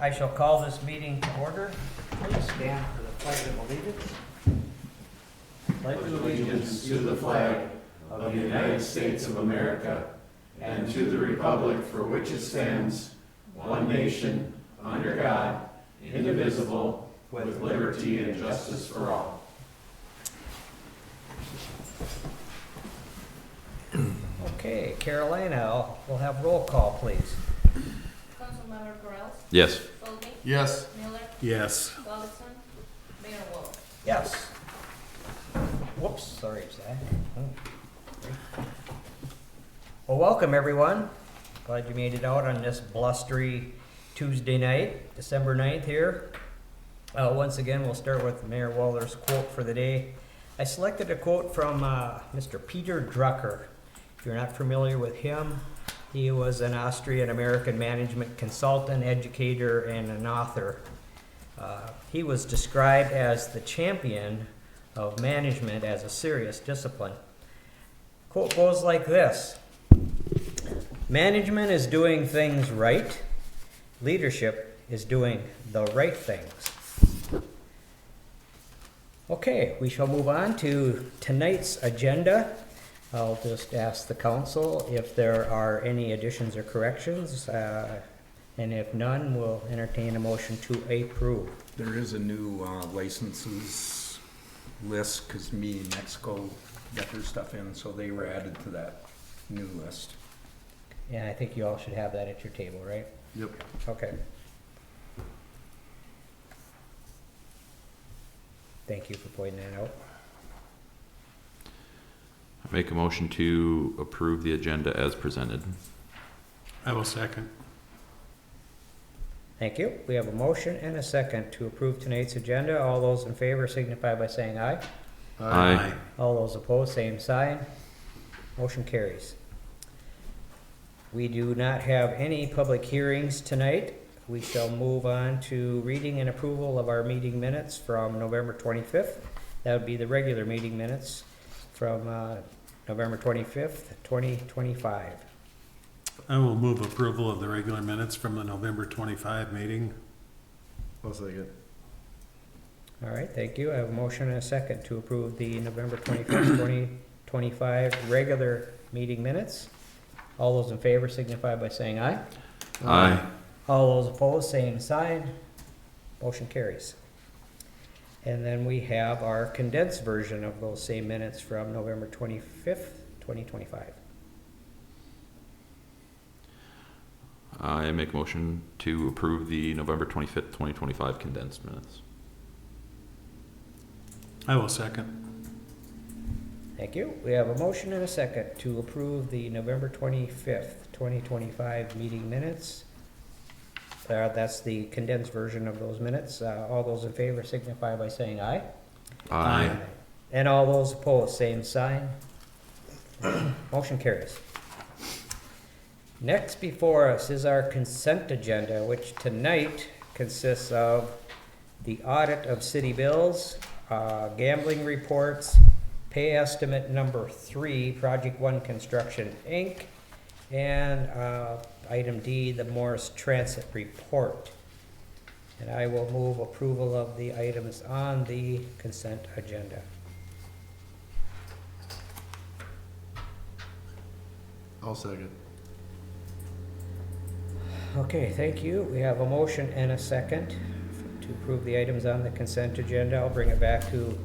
I shall call this meeting to order. Please stand for the pledge of allegiance. Pledge allegiance to the flag of the United States of America and to the republic for which it stands, one nation, under God, indivisible, with liberty and justice for all. Okay, Carolina, we'll have roll call, please. Councilmember Corrales? Yes. Foley? Yes. Miller? Yes. Goodson? Mayor Wolf? Yes. Whoops, sorry, Zach. Oh. Well, welcome, everyone. Glad you made it out on this blustery Tuesday night, December 9th here. Once again, we'll start with Mayor Waller's quote for the day. I selected a quote from Mr. Peter Drucker. If you're not familiar with him, he was an Austrian-American management consultant, educator, and an author. He was described as the champion of management as a serious discipline. Quote goes like this: "Management is doing things right. Leadership is doing the right things." Okay, we shall move on to tonight's agenda. I'll just ask the council if there are any additions or corrections, and if none, we'll entertain a motion to approve. There is a new licenses list because me and Mexico got their stuff in, so they were added to that new list. Yeah, I think you all should have that at your table, right? Yep. Okay. Thank you for pointing that out. I make a motion to approve the agenda as presented. I will second. Thank you. We have a motion and a second to approve tonight's agenda. All those in favor signify by saying aye. Aye. All those opposed, same sign. Motion carries. We do not have any public hearings tonight. We shall move on to reading and approval of our meeting minutes from November 25th. That would be the regular meeting minutes from November 25th, 2025. I will move approval of the regular minutes from the November 25 meeting. I'll second. All right, thank you. I have a motion and a second to approve the November 25th, 2025 regular meeting minutes. All those in favor signify by saying aye. Aye. All those opposed, same sign. Motion carries. And then we have our condensed version of those same minutes from November 25th, 2025. I make a motion to approve the November 25th, 2025 condensed minutes. I will second. Thank you. We have a motion and a second to approve the November 25th, 2025 meeting minutes. That's the condensed version of those minutes. All those in favor signify by saying aye. Aye. And all those opposed, same sign. Motion carries. Next before us is our consent agenda, which tonight consists of the audit of city bills, gambling reports, pay estimate number 3, Project 1 Construction, Inc., and item D, the Morris Transit Report. And I will move approval of the items on the consent agenda. I'll second. Okay, thank you. We have a motion and a second to approve the items on the consent agenda. I'll bring it back to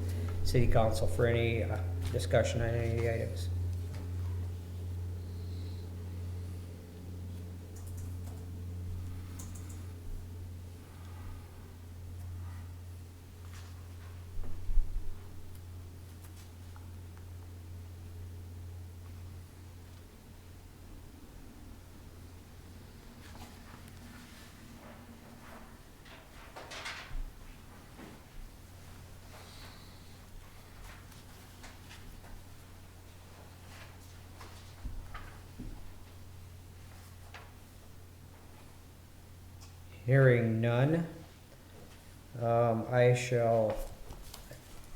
City Council for any discussion on any of the items. Hearing none, I shall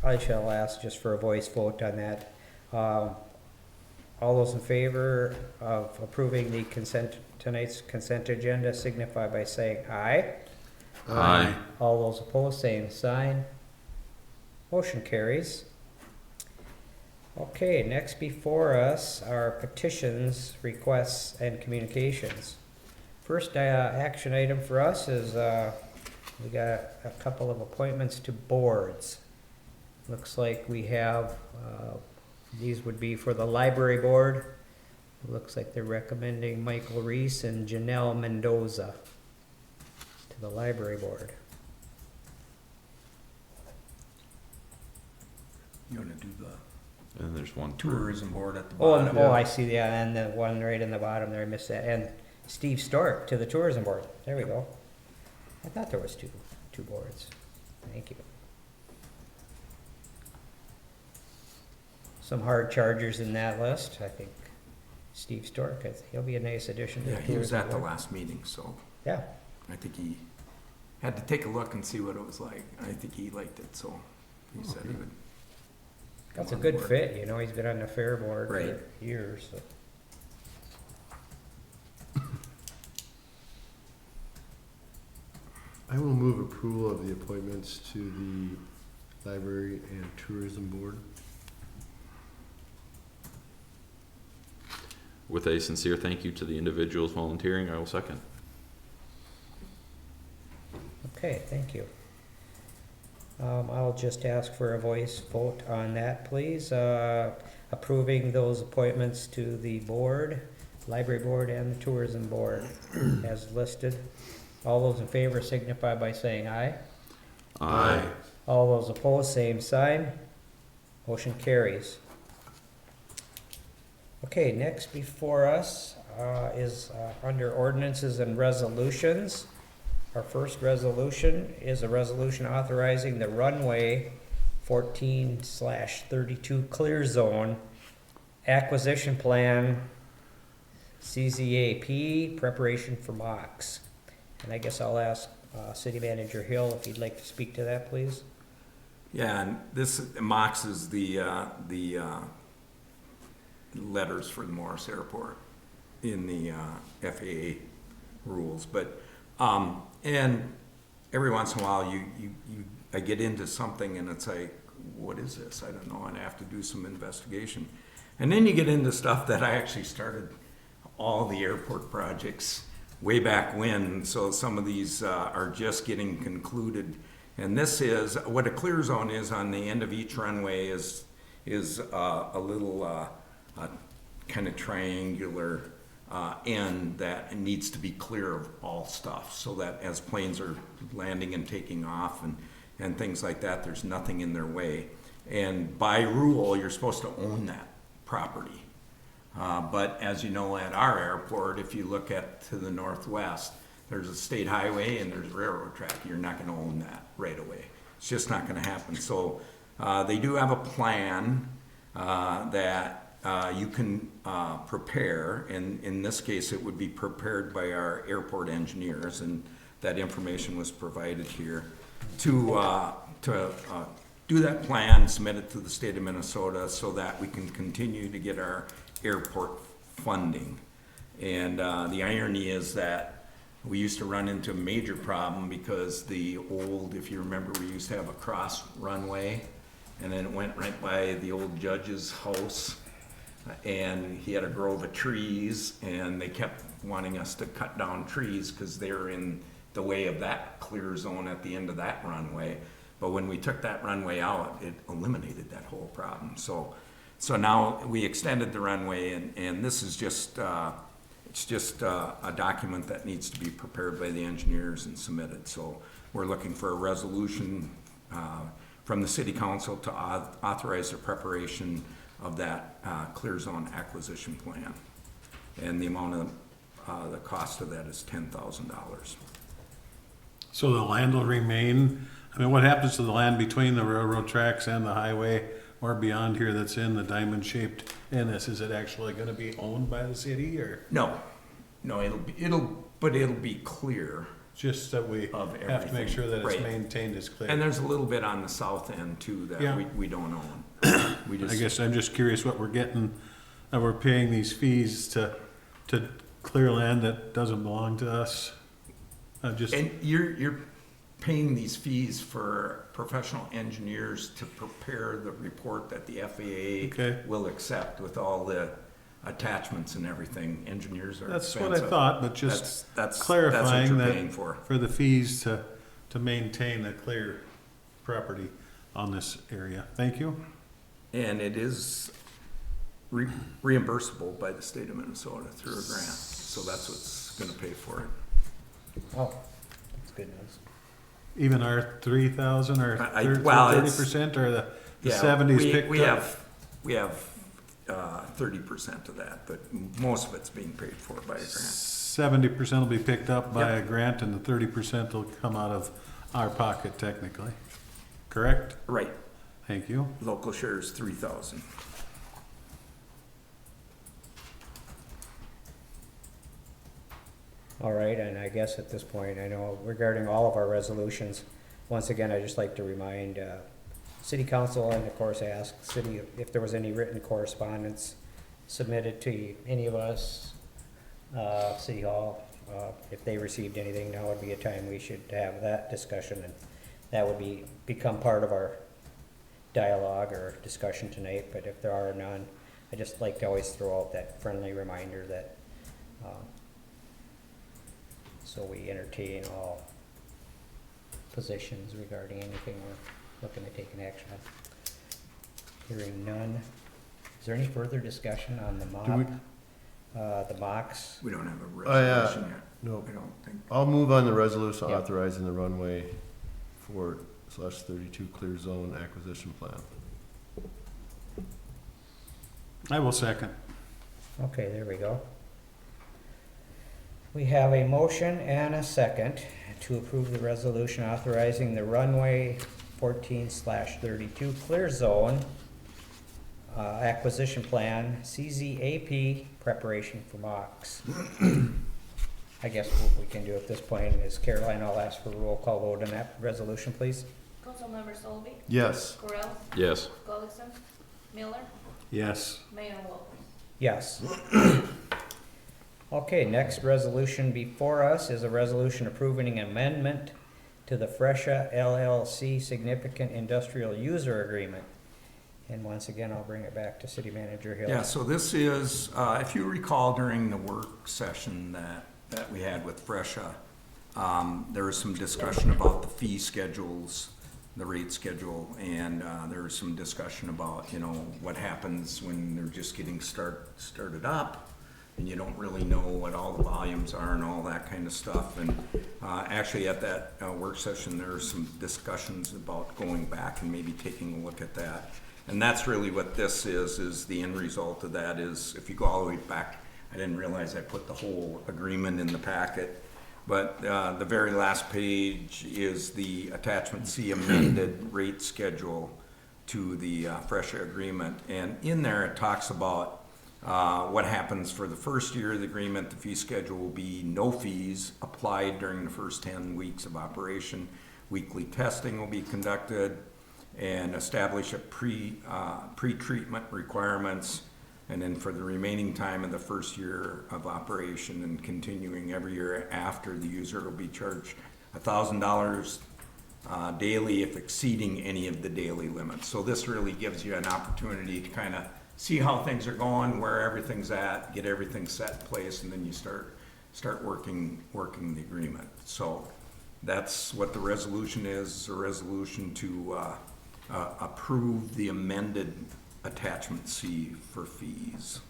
ask just for a voice vote on that. All those in favor of approving the tonight's consent agenda signify by saying aye. Aye. All those opposed, same sign. Motion carries. Okay, next before us are petitions, requests, and communications. First, action item for us is, we got a couple of appointments to boards. Looks like we have, these would be for the library board. Looks like they're recommending Michael Reese and Janelle Mendoza to the library board. You wanna do the And there's one. tourism board at the Oh, bottom? and, oh, I see, yeah, and the one right in the bottom there, I missed that, and Steve Stork to the tourism board, there we go. I thought there was two boards, thank you. Some hard chargers in that list, I think Steve Stork, he'll be a nice addition to Yeah, the he was tourism at the board. last meeting, so Yeah, I think he had to take a look and see what it was like. I think he liked it, so he said he would. that's a come on good board. fit, you know, he's been on the fair board Right. for years, so. I will move approval of the appointments to the Library and Tourism Board. With a sincere thank you to the individuals volunteering, I will second. Okay, thank you. I'll just ask for a voice vote on that, please. Approving those appointments to the board, library board and the tourism board as listed. All those in favor signify by saying aye. Aye. All those opposed, same sign. Motion carries. Okay, next before us is under ordinances and resolutions. Our first resolution is a resolution authorizing the runway 14/32 clear zone acquisition plan, CZAP, preparation for MOX. And I guess I'll ask City Manager Hill if he'd like to speak to that, please. Yeah, and this, MOX is the letters for the Morris Airport in the FAA rules, but, and every once in a while, I get into something and it's like, what is this? I don't know, and I have to do some investigation. And then you get into stuff that I actually started all the airport projects way back when, so some of these are just getting concluded. And this is, what a clear zone is on the end of each runway is a little kind of triangular end that needs to be clear of all stuff, so that as planes are landing and taking off and things like that, there's nothing in their way. And by rule, you're supposed to own that property. But as you know, at our airport, if you look at to the northwest, there's a state highway and there's railroad track. You're not gonna own that right away. It's just not gonna happen. So they do have a plan that you can prepare, and in this case, it would be prepared by our airport engineers, and that information was provided here, to do that plan, submit it to the state of Minnesota so that we can continue to get our airport funding. And the irony is that we used to run into a major problem because the old, if you remember, we used to have a cross runway, and then it went right by the old judge's house, and he had a grove of trees, and they kept wanting us to cut down trees because they were in the way of that clear zone at the end of that runway. But when we took that runway out, it eliminated that whole problem. So now we extended the runway, and this is just, it's just a document that needs to be prepared by the engineers and submitted. So we're looking for a resolution from the city council to authorize the preparation of that clear zone acquisition plan. And the amount of, the cost of that is $10,000. So the land will remain, I mean, what happens to the land between the railroad tracks and the highway or beyond here that's in the diamond shaped in this? Is it actually gonna be owned by the city, or No, it'll be clear. just that we Of have to make everything, sure that it's right. maintained as clear? And there's a little bit on the south end too that Yeah. we don't own. We I just, guess I'm just curious what we're getting, that we're paying these fees to clear land that doesn't belong to us. Just, and you're paying these fees for professional engineers to prepare the report that the Okay. FAA will accept with all the attachments and everything. Engineers are That's expensive. what I thought, but just That's clarifying what you're that paying for. the fees to maintain a clear property on this area. Thank you. And it is reimbursable by the state of Minnesota through a grant, so that's what's gonna pay for it. Oh, that's good news. Even our 3,000 or Well, it's- 30%, or the Yeah, 70s we- picked we up? have 30% of that, but most of it's being paid for by a grant. 70% will be picked up by Yep. a grant, and the 30% will come out of our pocket technically. Correct? Right, Thank you. local share is 3,000. All right, and I guess at this point, I know regarding all of our resolutions, once again, I'd just like to remind, city council, and of course ask city if there was any written correspondence submitted to any of us, city hall, if they received anything, now would be a time we should have that discussion, and that would become part of our dialogue or discussion tonight, but if there are none, I just like to always throw out that friendly reminder that, so we entertain all positions regarding anything we're looking at taking action on. Hearing none. Is there any further discussion on the Do we- MOP, the MOX? We don't have a yeah. resolution yet, No, I don't think. I'll move on the resolution Yep. authorizing the runway 4/32 clear zone acquisition plan. I will second. Okay, there we go. We have a motion and a second to approve the resolution authorizing the runway 14/32 clear zone acquisition plan, CZAP preparation for MOX. I guess what we can do at this point is, Caroline, I'll ask for a roll call vote on that resolution, please. Councilmember Solby, Yes. Correll, Yes. Gullikson, Miller, Yes. Mayor Wolf. Yes. Okay, next resolution before us is a resolution approving an amendment to the Fresha LLC Significant Industrial User Agreement. And once again, I'll bring it back to City Manager Hill. Yeah, so this is, if you recall during the work session that we had with Fresha, there was some discussion about the fee schedules, the rate schedule, and there was some discussion about, you know, what happens when they're just getting started up, and you don't really know what all the volumes are and all that kind of stuff. And actually at that work session, there were some discussions about going back and maybe taking a look at that. And that's really what this is the end result of that is, if you go all the way back, I didn't realize I put the whole agreement in the packet, but the very last page is the attachment C amended rate schedule to the Fresha agreement. And in there, it talks about what happens for the first year of the agreement. The fee schedule will be no fees applied during the first 10 weeks of operation. Weekly testing will be conducted, and establish a pre-treatment requirements. And then for the remaining time of the first year of operation and continuing every year after, the user will be charged $1,000 daily if exceeding any of the daily limits. So this really gives you an opportunity to kind of see how things are going, where everything's at, get everything set in place, and then you start working the agreement. So that's what the resolution is, a resolution to approve the amended attachment C for fees.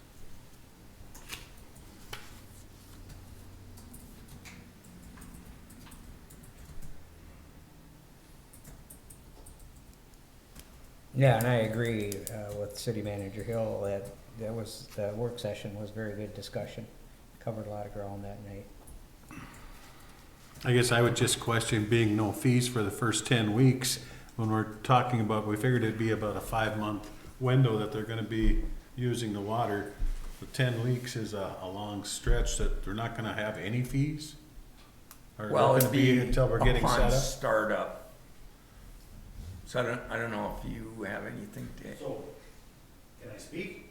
Yeah, and I agree with City Manager Hill that the work session was very good discussion. Covered a lot of ground that night. I guess I would just question being no fees for the first 10 weeks. When we're talking about, we figured it'd be about a 5-month window that they're gonna be using the water. The 10 weeks is a long stretch that they're not gonna have any fees? Or Well, it'll it'd be until we're getting upon set up? startup. So I don't know if you have anything to. So, can I speak?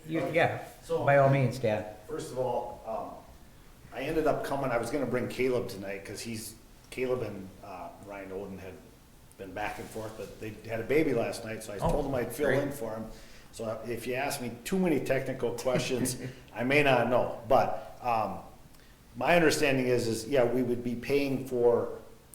Yeah, So, by all means, Dan. first of all, I ended up coming, I was gonna bring Caleb tonight, cause Caleb and Ryan Oden had been back and forth, but they had a baby last night, so I Oh, told him I'd fill great. in for him. So if you ask me too many technical questions, I may not know, but, my understanding is, yeah, we would be paying for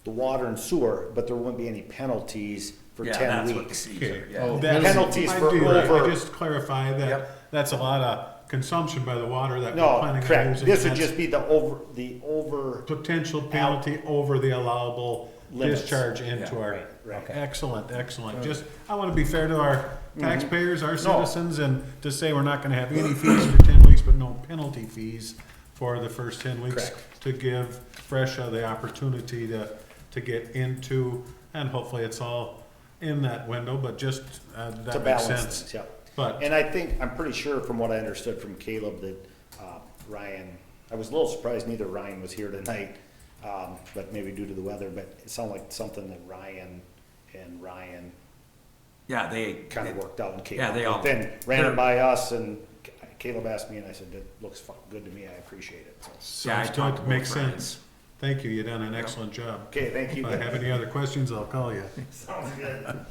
the water and sewer, but there wouldn't be any penalties for Yeah, 10 that's what the weeks. fees are, yeah. Oh, that's- Penalties I for do. over- I just clarify that, Yep. that's a lot of consumption by the water that we're No, planning on correct, using. this would and just be the over, potential penalty over the allowable Limits. discharge into Yeah. our. Right, right. Okay. Excellent, excellent. Just, I want to be fair to our taxpayers, our citizens, and to say we're not going to have any fees for 10 weeks, but no penalty fees for the first 10 weeks. Correct. To give Fresha the opportunity to get into, and hopefully it's all in that window, but just, to that makes balance sense. things, yeah. But, And I think, I'm pretty sure from what I understood from Caleb that, Ryan, I was a little surprised neither Ryan was here tonight, but maybe due to the weather, but it sounded like something that Ryan and Ryan Yeah, they. kind of worked out and came Yeah, up they all- with. Then ran they're- it by us and Caleb asked me and I said, that looks good to me, I appreciate it, so. Yeah, I sounds talked to good, makes both Ryans. sense. Thank you, you done an excellent job. Okay, thank you. If I have any other questions, I'll call you. Sounds good.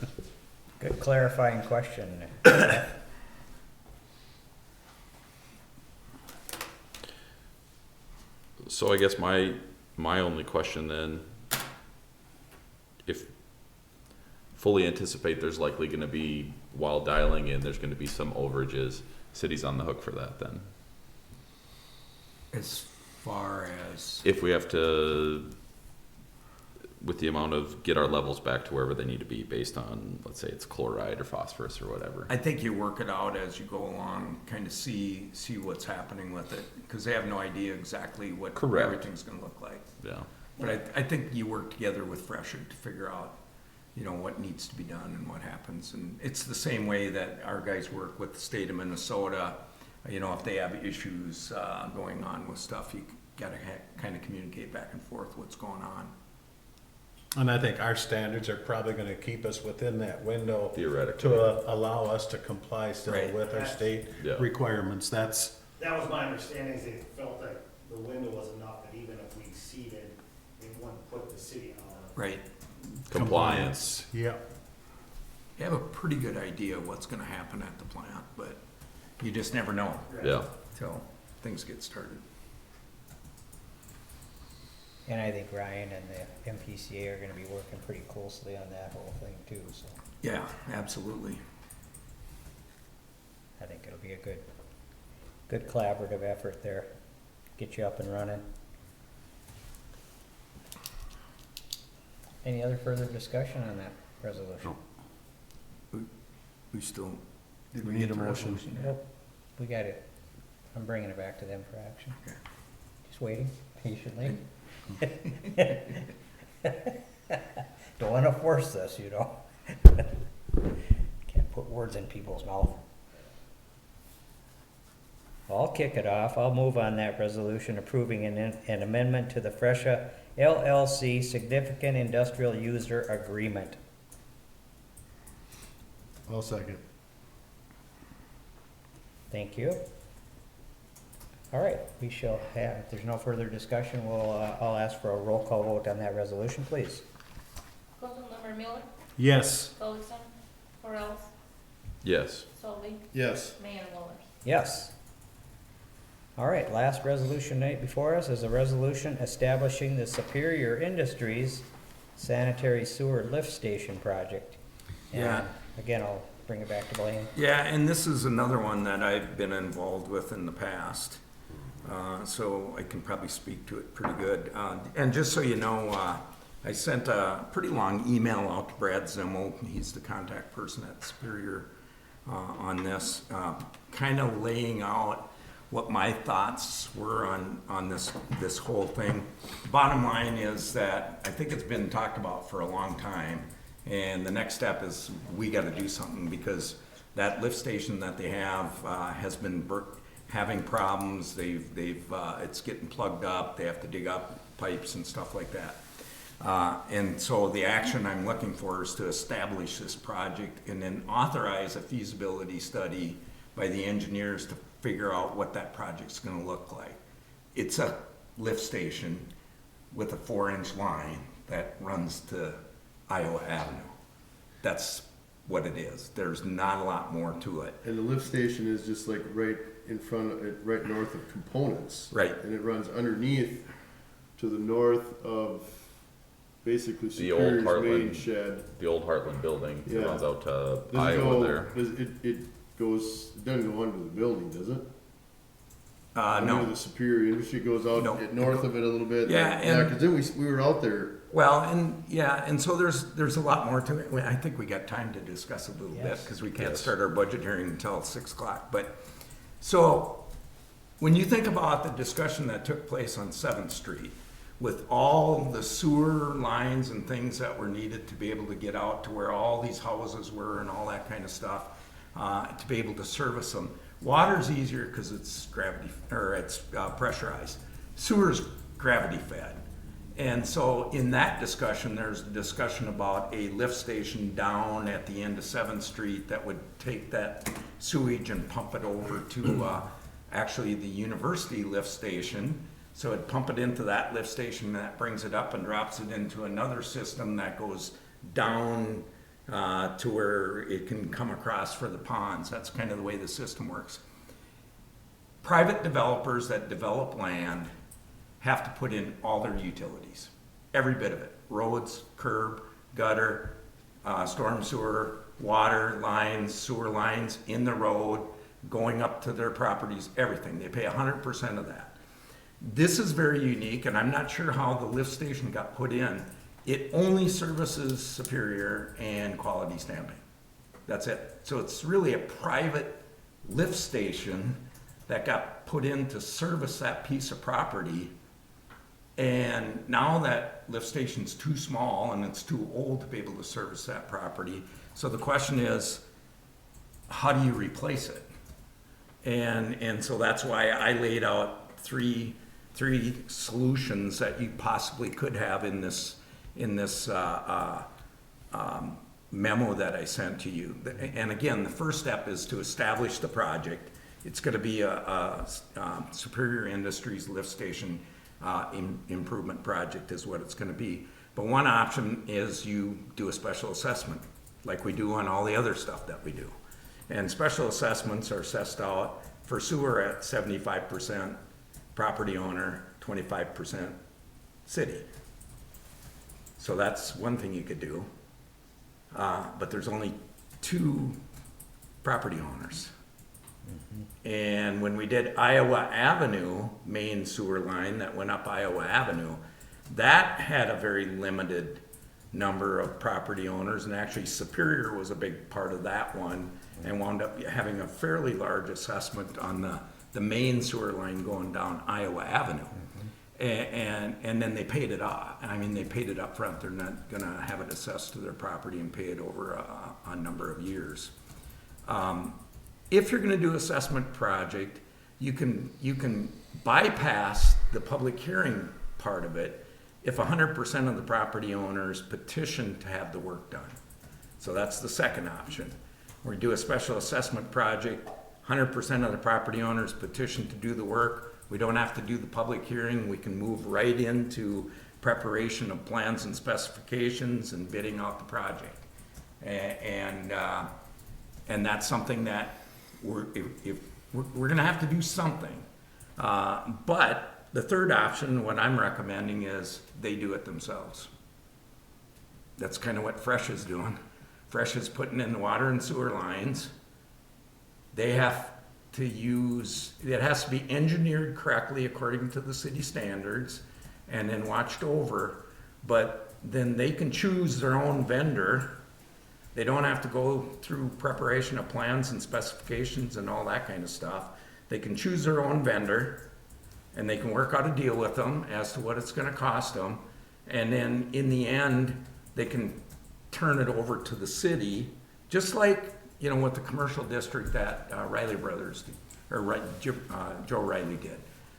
Good clarifying question. So I guess my only question then, if fully anticipate there's likely gonna be, while dialing in, there's gonna be some overages, city's on the hook for that then? As far as, If we have to, with the amount of, get our levels back to wherever they need to be based on, let's say it's chloride or phosphorus or whatever. I think you work it out as you go along, kind of see what's happening with it, because they have no idea exactly what Correct. everything's gonna look like. Yeah, But I think you work together with Fresher to figure out, you know, what needs to be done and what happens. And it's the same way that our guys work with the state of Minnesota. You know, if they have issues going on with stuff, you gotta kind of communicate back and forth what's going on. And I think our standards are probably gonna keep us within that window. Theoretically. To allow us to comply still Right. with our state Yeah. requirements. That's, That was my understanding, is they felt like the window was enough that even if we exceeded, it wouldn't put the city on a Right. compliance. yeah. You have a pretty good idea what's gonna happen at the plant, but you just never know Yeah, till things get started. And I think Ryan and the MPCA are gonna be working pretty closely on that whole thing too, so Yeah, absolutely. I think it'll be a good collaborative effort there. Get you up and running. Any other further discussion on that resolution? We still. Did we need a the motion? resolution? Nope, we got it. I'm bringing it back to them for action. Okay. Just waiting patiently. Don't wanna force this, you know? Can't put words in people's mouth. I'll kick it off. I'll move on that resolution approving an amendment to the Fresha LLC Significant Industrial User Agreement. I'll second. Thank you. All right, we shall have, if there's no further discussion, I'll ask for a roll call vote on that resolution, please. Councilmember Miller, Yes. Tolleson, Corrals, yes. Solby, Yes. Mayor Muller. Yes. All right, last resolution night before us is a resolution establishing the Superior Industries Sanitary Sewer Lift Station Project. And Yeah. again, I'll bring it back to Blaine. Yeah, and this is another one that I've been involved with in the past, so I can probably speak to it pretty good. And just so you know, I sent a pretty long email out to Brad Zimmel, he's the contact person at Superior on this, kind of laying out what my thoughts were on this whole thing. Bottom line is that I think it's been talked about for a long time, and the next step is we got to do something, because that lift station that they have has been having problems. It's getting plugged up. They have to dig up pipes and stuff like that. And so the action I'm looking for is to establish this project and then authorize a feasibility study by the engineers to figure out what that project's gonna look like. It's a lift station with a 4-inch line that runs to Iowa Avenue. That's what it is. There's not a lot more to it. And the lift station is just like right in front of it, right north of Components. Right. And it runs underneath to the north of basically The old Superior's main Heartland. shed. The old Heartland building that Yeah. runs out to Does it Iowa go, there. does it goes, it doesn't go under the building, does it? Under No. the Superior Industry goes out No. north of it a little bit. Yeah, Yeah, and- cause then we were out there. Well, and so there's a lot more to it. Well, I think we got time to discuss a little bit, Yes. because we can't Yes. start our budget hearing until 6 o'clock. But, so, when you think about the discussion that took place on 7th Street, with all the sewer lines and things that were needed to be able to get out to where all these houses were and all that kind of stuff, to be able to service them. Water's easier because it's gravity, or it's pressurized. Sewer's gravity fed. And so in that discussion, there's a discussion about a lift station down at the end of 7th Street that would take that sewage and pump it over to actually the university lift station. So it'd pump it into that lift station, and that brings it up and drops it into another system that goes down to where it can come across for the ponds. That's kind of the way the system works. Private developers that develop land have to put in all their utilities, every bit of it. Roads, curb, gutter, storm sewer, water lines, sewer lines in the road, going up to their properties, everything. They pay 100% of that. This is very unique, and I'm not sure how the lift station got put in. It only services Superior and Quality Stamping. That's it. So it's really a private lift station that got put in to service that piece of property. And now that lift station's too small and it's too old to be able to service that property. So the question is, how do you replace it? And so that's why I laid out three solutions that you possibly could have in this memo that I sent to you. And again, the first step is to establish the project. It's going to be a Superior Industries lift station improvement project is what it's going to be. But one option is you do a special assessment, like we do on all the other stuff that we do. And special assessments are assessed out for sewer at 75% property owner, 25% city. So that's one thing you could do. But there's only 2 property owners. And when we did Iowa Avenue, main sewer line that went up Iowa Avenue, that had a very limited number of property owners, and actually Superior was a big part of that one, and wound up having a fairly large assessment on the main sewer line going down Iowa Avenue. And then they paid it off. I mean, they paid it up front. They're not gonna have it assessed to their property and pay it over a number of years. If you're gonna do assessment project, you can bypass the public hearing part of it if 100% of the property owners petition to have the work done. So that's the second option. We do a special assessment project, 100% of the property owners petition to do the work. We don't have to do the public hearing. We can move right into preparation of plans and specifications and bidding out the project. And that's something that we're gonna have to do something. But the third option, what I'm recommending is they do it themselves. That's kind of what Fresh is doing. Fresh is putting in the water and sewer lines. They have to use, it has to be engineered correctly according to the city standards and then watched over, but then they can choose their own vendor. They don't have to go through preparation of plans and specifications and all that kind of stuff. They can choose their own vendor and they can work out a deal with them as to what it's gonna cost them. And then in the end, they can turn it over to the city, just like, you know, what the commercial district that Riley Brothers, or Joe Riley did,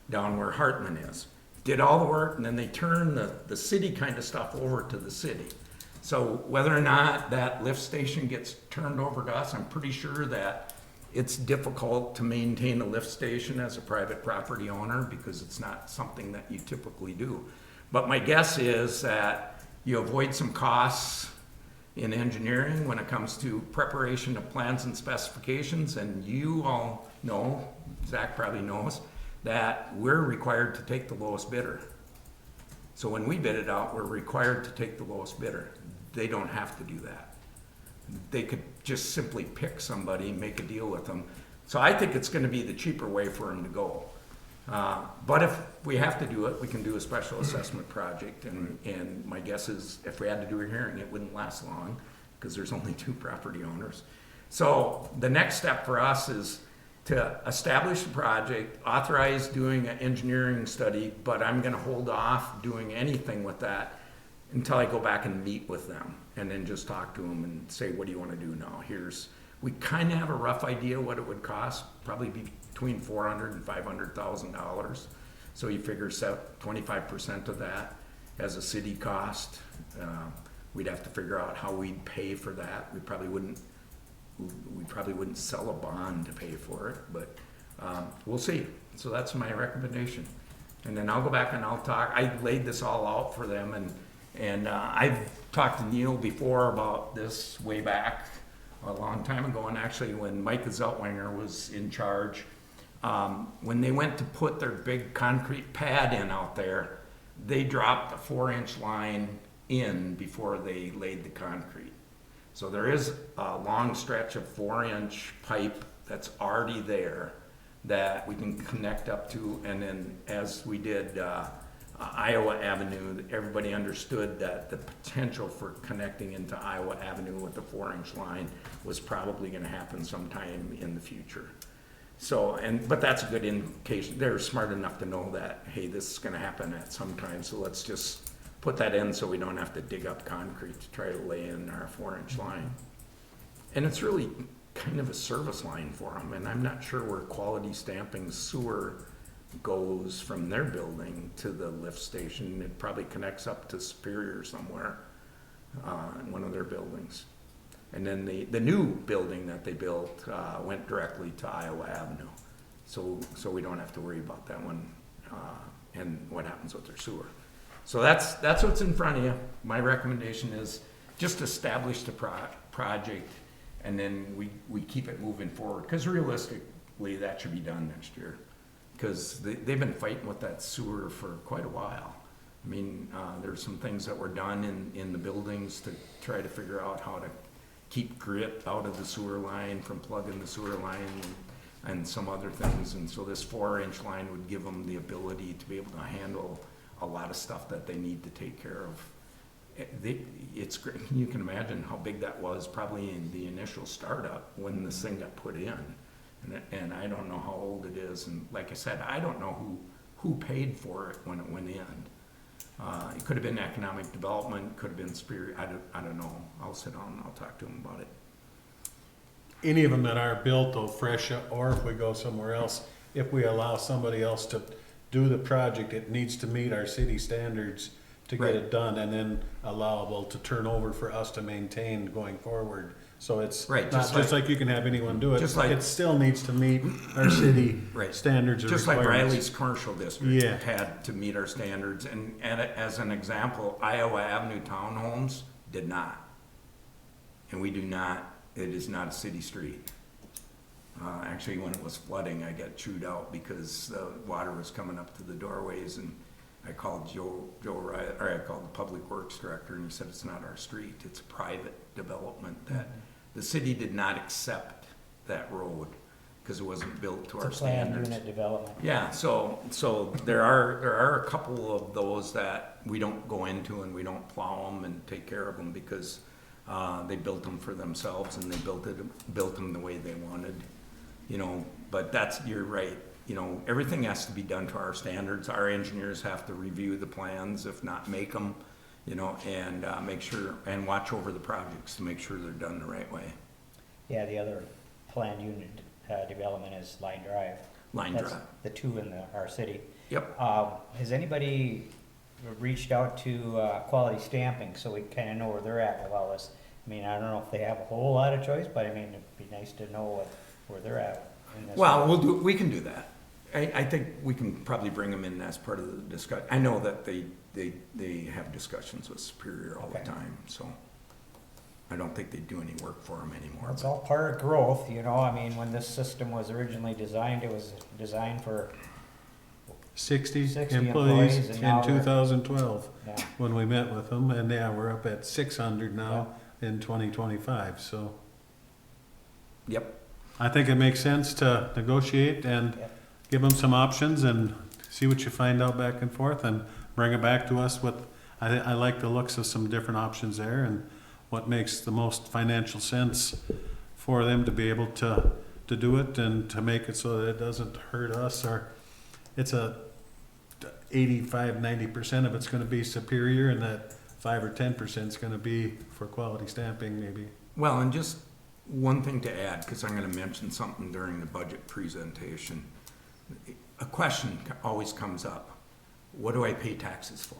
down where Hartman is. Did all the work, and then they turn the city kind of stuff over to the city. So whether or not that lift station gets turned over to us, I'm pretty sure that it's difficult to maintain a lift station as a private property owner because it's not something that you typically do. But my guess is that You avoid some costs in engineering when it comes to preparation of plans and specifications, and you all know, Zach probably knows, that we're required to take the lowest bidder. So when we bid it out, we're required to take the lowest bidder. They don't have to do that. They could just simply pick somebody and make a deal with them. So I think it's gonna be the cheaper way for them to go. But if we have to do it, we can do a special assessment project, and my guess is if we had to do a hearing, it wouldn't last long, because there's only 2 property owners. So the next step for us is to establish the project, authorize doing an engineering study, but I'm gonna hold off doing anything with that until I go back and meet with them, and then just talk to them and say, what do you wanna do now? We kinda have a rough idea what it would cost, probably be between $400,000 and $500,000. So you figure 25% of that as a city cost. We'd have to figure out how we'd pay for that. We probably wouldn't sell a bond to pay for it, but we'll see. So that's my recommendation. And then I'll go back and I'll talk. I laid this all out for them, and I've talked to Neil before about this way back a long time ago, and actually when Micah Zeltwanger was in charge, when they went to put their big concrete pad in out there, they dropped a 4-inch line in before they laid the concrete. So there is a long stretch of 4-inch pipe that's already there that we can connect up to, and then as we did Iowa Avenue, everybody understood that the potential for connecting into Iowa Avenue with the 4-inch line was probably gonna happen sometime in the future. So, but that's a good indication. They're smart enough to know that, hey, this is gonna happen at some time, so let's just put that in so we don't have to dig up concrete to try to lay in our 4-inch line. And it's really kind of a service line for them, and I'm not sure where Quality Stamping sewer goes from their building to the lift station. It probably connects up to Superior somewhere, in one of their buildings. And then the new building that they built went directly to Iowa Avenue. So we don't have to worry about that one and what happens with their sewer. So that's what's in front of you. My recommendation is just establish the project, and then we keep it moving forward. Because realistically, that should be done next year. Because they've been fighting with that sewer for quite a while. I mean, there's some things that were done in the buildings to try to figure out how to keep grit out of the sewer line from plugging the sewer line and some other things. And so this 4-inch line would give them the ability to be able to handle a lot of stuff that they need to take care of. It's great. You can imagine how big that was probably in the initial startup when this thing got put in. And I don't know how old it is. And like I said, I don't know who paid for it when it went in. It could have been economic development, could have been Superior, I don't know. I'll sit down and I'll talk to them about it. Any of them that are built though, fresh, or if we go somewhere else, if we allow somebody else to do the project, it needs to meet our city standards to get it done, and then allowable to turn over for us to maintain going forward. So it's Right, not just like you can have anyone do it. Just like- It still needs to meet our city Right. standards or Just like requirements. Riley's commercial district Yeah. had to meet our standards. And as an example, Iowa Avenue Townhomes did not. And we do not, it is not a city street. Actually, when it was flooding, I got chewed out because the water was coming up to the doorways, and I called Joe Riley, or I called the Public Works Director, and he said, it's not our street, it's a private development that the city did not accept that road because it wasn't built to our It's a planned standards. unit development. Yeah, so there are a couple of those that we don't go into and we don't plow them and take care of them because they built them for themselves and they built them the way they wanted, you know. But you're right, you know, everything has to be done to our standards. Our engineers have to review the plans, if not make them, you know, and make sure and watch over the projects to make sure they're done the right way. Yeah, the other planned unit development is Line Drive. Line That's Drive. the 2 in our city. Yep. Has anybody reached out to Quality Stamping so we kind of know where they're at with all this? I mean, I don't know if they have a whole lot of choice, but I mean, it'd be nice to know where they're at in this. Well, we can do that. I think we can probably bring them in as part of the discussion. I know that they they have discussions with Superior all the Okay. time, so. I don't think they do any work for them anymore. It's all part of growth, you know, I mean, when this system was originally designed, it was designed for, 60 60 employees employees, and in now we're- 2012, yeah, when we met with them, and yeah, we're up at 600 now in 2025, so. Yep, I think it makes sense to negotiate and Yep. give them some options and see what you find out back and forth and bring it back to us with, I like the looks of some different options there and what makes the most financial sense for them to be able to do it and to make it so that it doesn't hurt us or it's a 85-90% of it's gonna be Superior and that 5 or 10% is gonna be for quality stamping maybe. well, and just one thing to add, because I'm gonna mention something during the budget presentation. A question always comes up, what do I pay taxes for?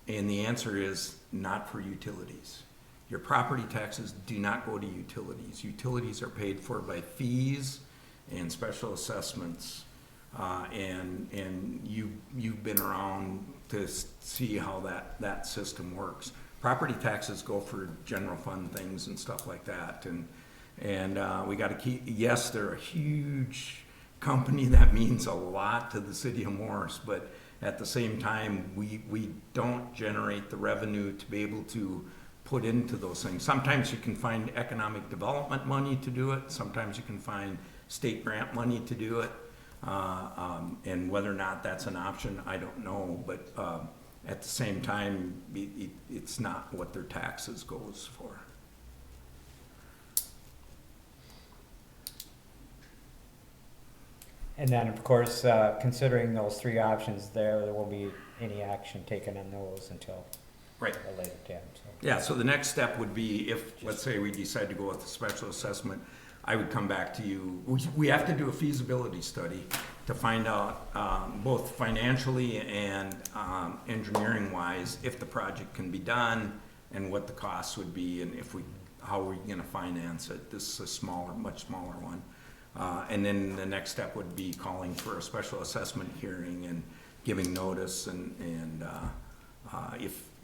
And the answer is not for utilities. Your property taxes do not go to utilities. Utilities are paid for by fees and special assessments. And you've been around to see how that system works. Property taxes go for general fund things and stuff like that. And we gotta keep, yes, they're a huge company that means a lot to the city of Morris, but at the same time, we don't generate the revenue to be able to put into those things. Sometimes you can find economic development money to do it. Sometimes you can find state grant money to do it. And whether or not that's an option, I don't know. But at the same time, it's not what their taxes goes for. and then, of course, considering those three options there won't be any action taken on those until Right. a later time, so. Yeah, so the next step would be if, let's say we decide to go with the special assessment, I would come back to you. We have to do a feasibility study to find out, both financially and engineering wise, if the project can be done and what the costs would be and how we're gonna finance it. This is a much smaller one. And then the next step would be calling for a special assessment hearing and giving notice and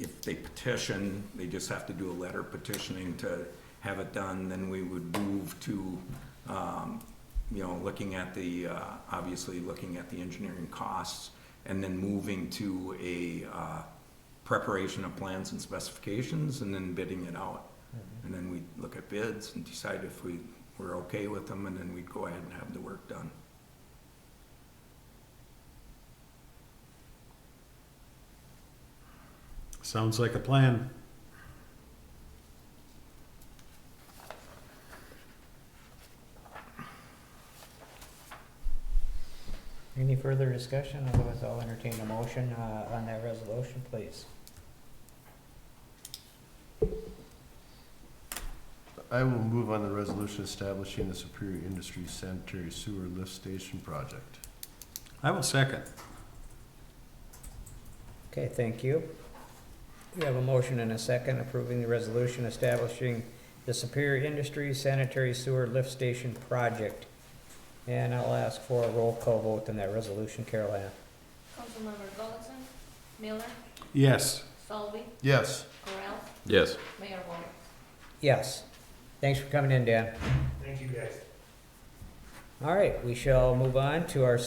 if they petition, they just have to do a letter petitioning to have it done, then we would move to, looking at obviously looking at the engineering costs and then moving to a preparation of plans and specifications and then bidding it out. And then we'd look at bids and decide if we're okay with them and then we'd go ahead and have the work done. Sounds like a plan. Any further discussion? Otherwise, I'll entertain a motion on that resolution, please. I will move on the resolution establishing the Superior Industries Sanitary Sewer Lift Station Project. I will second. Okay, thank you. We have a motion and a second approving the resolution establishing the Superior Industries Sanitary Sewer Lift Station Project. And I'll ask for a roll call vote on that resolution. Carol Ann? Councilmember Gollison, Miller, Yes. Solby, Yes. Correll, Yes. Mayor Wolf. Yes. Thanks for coming in, Dan. Thank you, guys. All right, we shall move on to our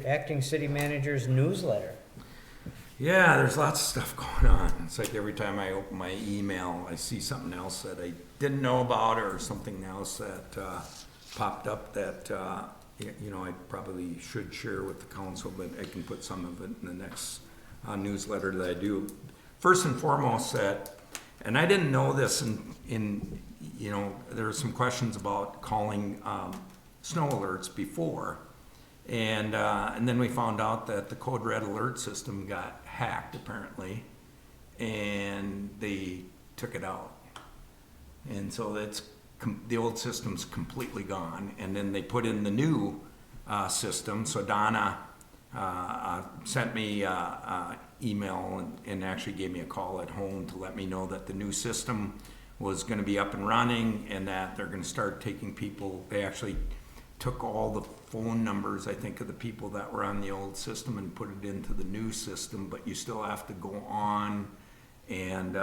acting city manager's newsletter. Yeah, there's lots of stuff going on. It's like every time I open my email, I see something else that I didn't know about or something else that popped up that, I probably should share with the council, but I can put some of it in the next newsletter that I do. First and foremost, and I didn't know this there were some questions about calling snow alerts before. And then we found out that the Code Red alert system got hacked apparently, and they took it out. And so the old system's completely gone. And then they put in the new system. So Donna sent me email and actually gave me a call at home to let me know that the new system was going to be up and running and that they're going to start taking people. They actually took all the phone numbers, I think, of the people that were on the old system and put it into the new system, but you still have to go on and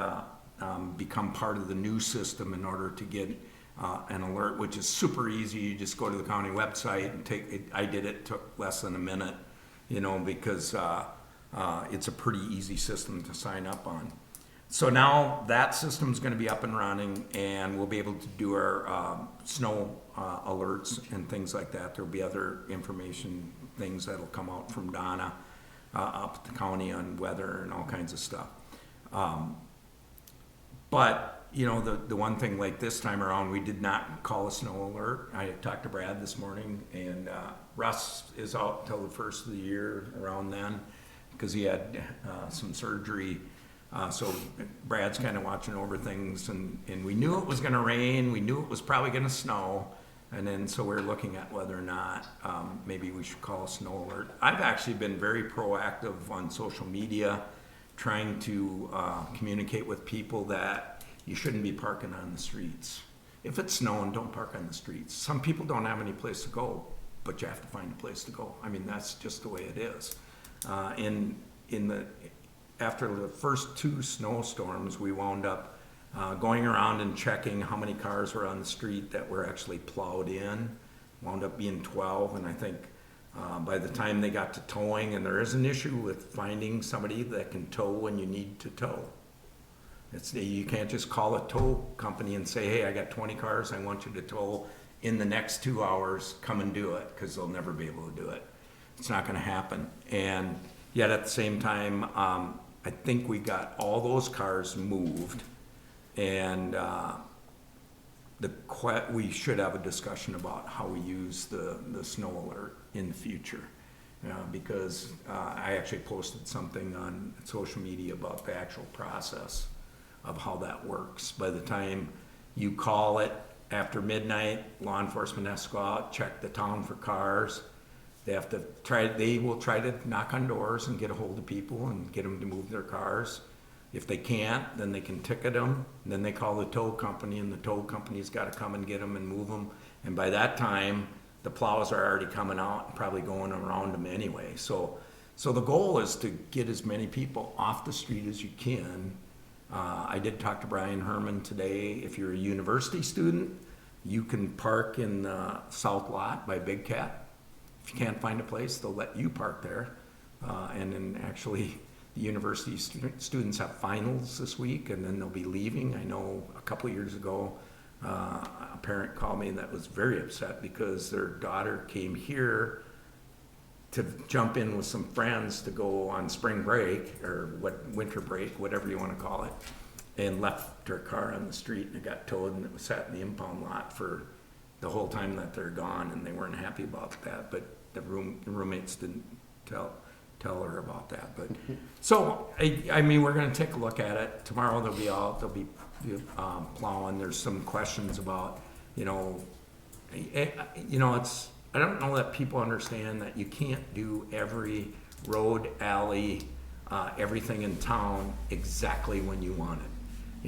become part of the new system in order to get an alert, which is super easy. You just go to the county website and take it. I did it, took less than a minute, you know, because it's a pretty easy system to sign up on. So now that system's gonna be up and running, and we'll be able to do our snow alerts and things like that. There'll be other information, things that'll come out from Donna up at the county on weather and all kinds of stuff. But, you know, the one thing like this time around, we did not call a snow alert. I talked to Brad this morning, and Russ is out till the first of the year around then, because he had some surgery. So Brad's kind of watching over things, and we knew it was gonna rain, we knew it was probably gonna snow, and then so we're looking at whether or not maybe we should call a snow alert. I've actually been very proactive on social media, trying to communicate with people that you shouldn't be parking on the streets. If it's snowing, don't park on the streets. Some people don't have any place to go, but you have to find a place to go. I mean, that's just the way it is. After the first 2 snowstorms, we wound up going around and checking how many cars were on the street that were actually plowed in. Wound up being 12, and I think by the time they got to towing, and there is an issue with finding somebody that can tow when you need to tow. You can't just call a tow company and say, hey, I got 20 cars, I want you to tow in the next 2 hours, come and do it, because they'll never be able to do it. It's not gonna happen. And yet at the same time, I think we got all those cars moved, and we should have a discussion about how we use the snow alert in the future. Because I actually posted something on social media about the actual process of how that works. By the time you call it after midnight, law enforcement has to go out, check the town for cars. They will try to knock on doors and get a hold of people and get them to move their cars. If they can't, then they can ticket them. Then they call the tow company, and the tow company's got to come and get them and move them. And by that time, the plows are already coming out and probably going around them anyway. So the goal is to get as many people off the street as you can. I did talk to Brian Herman today. If you're a university student, you can park in the south lot by Big Cat. If you can't find a place, they'll let you park there. And then actually, the university students have finals this week, and then they'll be leaving. I know a couple of years ago, a parent called me that was very upset because their daughter came here to jump in with some friends to go on spring break, or winter break, whatever you want to call it, and left her car on the street, and it got towed, and it was sat in the impound lot for the whole time that they're gone, and they weren't happy about that. But the roommates didn't tell her about that. But so I mean, we're going to take a look at it tomorrow. They'll be plowing. There's some questions about, it's, I don't know that people understand that you can't do every road, alley, everything in town exactly when you want it.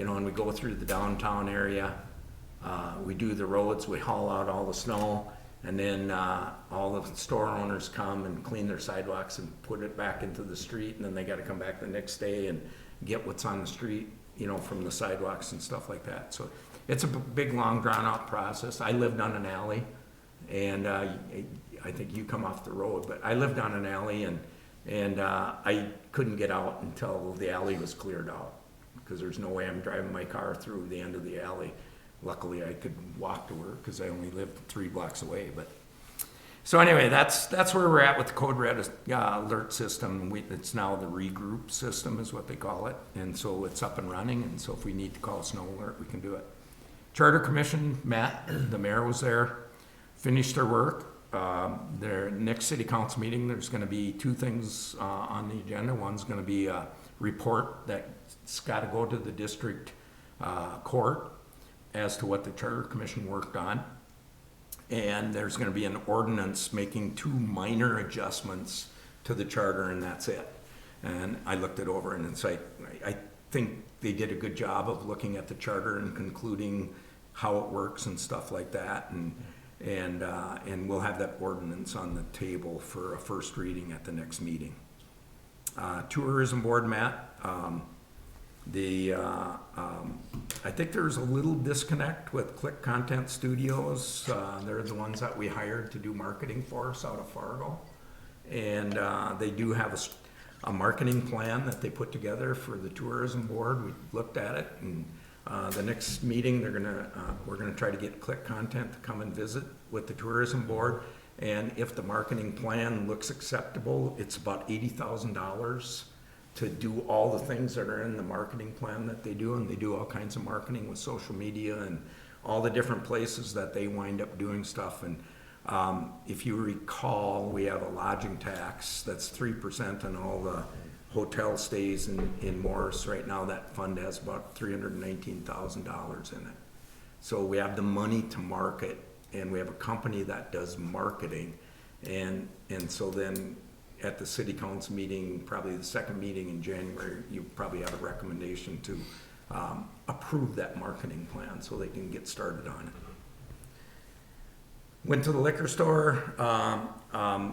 And we go through the downtown area, we do the roads, we haul out all the snow, and then all the store owners come and clean their sidewalks and put it back into the street, and then they got to come back the next day and get what's on the street, from the sidewalks and stuff like that. So it's a big, long, drawn-out process. I lived on an alley, and I think you come off the road, but I lived on an alley, and I couldn't get out until the alley was cleared out, because there's no way I'm driving my car through the end of the alley. Luckily, I could walk to work because I only lived 3 blocks away. But so anyway, that's where we're at with the Code Red alert system. It's now the regroup system is what they call it, and so it's up and running. And so if we need to call a snow alert, we can do it. Charter Commission met. The mayor was there, finished their work. Their next city council meeting, there's going to be 2 things on the agenda. One's going to be a report that's got to go to the district court as to what the Charter Commission worked on. And there's going to be an ordinance making 2 minor adjustments to the charter, and that's it. And I looked it over, and it's like, I think they did a good job of looking at the charter and concluding how it works and stuff like that. And we'll have that ordinance on the table for a first reading at the next meeting. Tourism Board met. I think there's a little disconnect with Click Content Studios. They're the ones that we hired to do marketing for us out of Fargo. And they do have a marketing plan that they put together for the Tourism Board. We looked at it, and the next meeting, we're gonna try to get Click Content to come and visit with the Tourism Board. And if the marketing plan looks acceptable, it's about $80,000 to do all the things that are in the marketing plan that they do. And they do all kinds of marketing with social media and all the different places that they wind up doing stuff. And if you recall, we have a lodging tax that's 3% on all the hotel stays in Morris. Right now, that fund has about $319,000 in it. So we have the money to market, and we have a company that does marketing. And so then at the city council meeting, probably the second meeting in January, you probably have a recommendation to approve that marketing plan so they can get started on it. Went to the liquor store,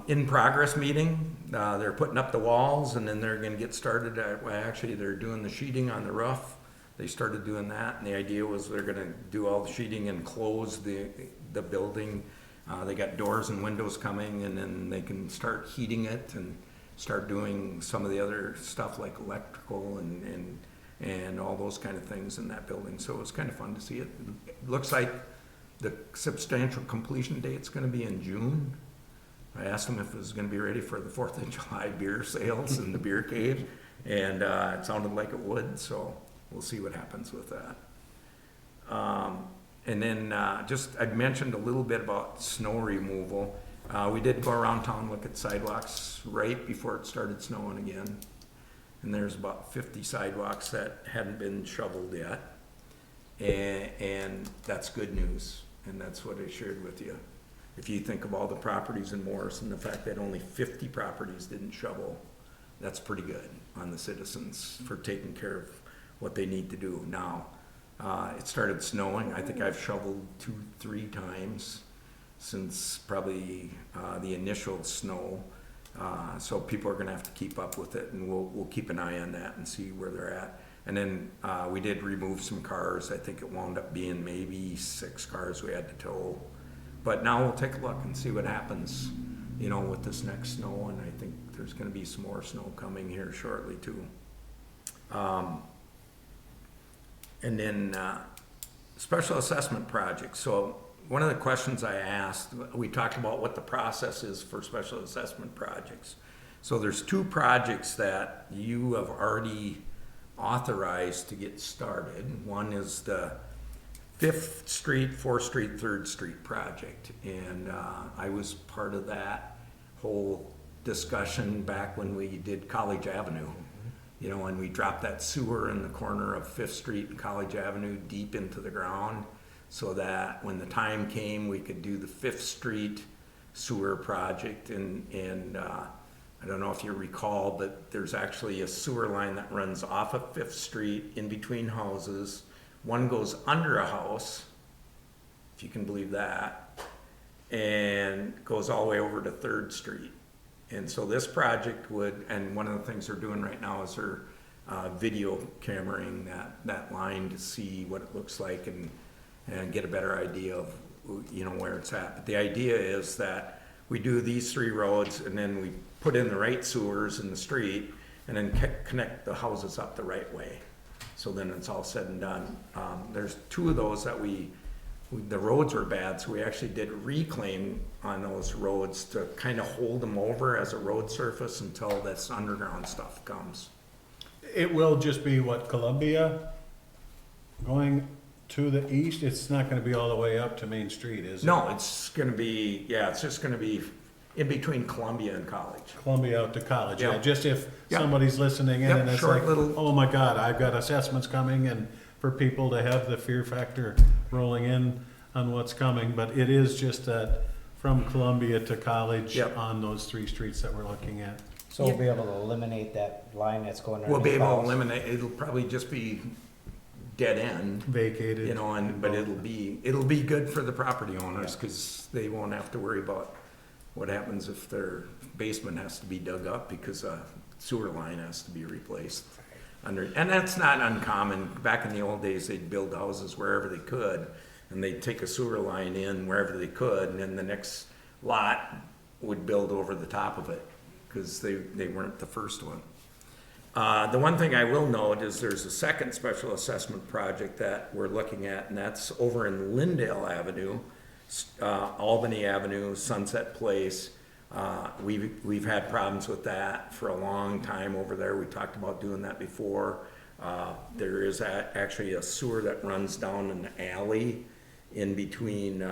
in progress meeting. They're putting up the walls, and then they're gonna get started actually they're doing the sheeting on the roof. They started doing that, and the idea was they're gonna do all the sheeting and close the building. They got doors and windows coming, and then they can start heating it and start doing some of the other stuff like electrical and all those kind of things in that building. So it was kind of fun to see it. It looks like the substantial completion date's gonna be in June. I asked them if it was gonna be ready for the 4th of July beer sales in the beer cave, and it sounded like it would, so we'll see what happens with that. And then I'd mentioned a little bit about snow removal. We did go around town, look at sidewalks right before it started snowing again. And there's about 50 sidewalks that hadn't been shoveled yet. And that's good news, and that's what I shared with you. If you think of all the properties in Morris and the fact that only 50 properties didn't shovel, that's pretty good on the citizens for taking care of what they need to do. Now, it started snowing. I think I've shoveled 2-3 times since probably the initial snow. So people are gonna have to keep up with it, and we'll keep an eye on that and see where they're at. And then we did remove some cars. I think it wound up being maybe 6 cars we had to tow. But now we'll take a look and see what happens, with this next snow. And I think there's gonna be some more snow coming here shortly too. And then special assessment projects. So one of the questions I asked, we talked about what the process is for special assessment projects. So there's 2 projects that you have already authorized to get started. One is the 5th Street, 4th Street, 3rd Street project. And I was part of that whole discussion back when we did College Avenue. And we dropped that sewer in the corner of 5th Street and College Avenue deep into the ground so that when the time came, we could do the 5th Street sewer project. And I don't know if you recall, but there's actually a sewer line that runs off of 5th Street in between houses. One goes under a house, if you can believe that, and goes all the way over to 3rd Street. And so this project would, and one of the things they're doing right now is they're video cameraing that line to see what it looks like and get a better idea of where it's at. But the idea is that we do these 3 roads, and then we put in the right sewers in the street, and then connect the houses up the right way. So then it's all said and done. There's 2 of those that the roads were bad, so we actually did reclaim on those roads to kind of hold them over as a road surface until this underground stuff comes. It will just be Columbia going to the east? It's not gonna be all the way up to Main Street, is it? No, it's gonna be, it's just gonna be in between Columbia and College. Columbia out to College, yeah, Yeah. just if Yeah. somebody's listening in Yep, and it's short like, little- oh my God, I've got assessments coming, and for people to have the fear factor rolling in on what's coming, but it is just that from Columbia to College Yep. on those 3 streets that we're looking at. So we'll be able to eliminate that line that's going We'll be able to underneath the house. eliminate, it'll probably just be dead end. Vacated. You know, but it'll be good for the property owners, cause they won't have to worry about what happens if their basement has to be dug up because a sewer line has to be replaced. And that's not uncommon. Back in the old days, they'd build houses wherever they could, and they'd take a sewer line in wherever they could, and then the next lot would build over the top of it, because they weren't the first one. The one thing I will note is there's a second special assessment project that we're looking at, and that's over in Lindale Avenue, Albany Avenue, Sunset Place. We've had problems with that for a long time over there. We talked about doing that before. There is actually a sewer that runs down an alley in between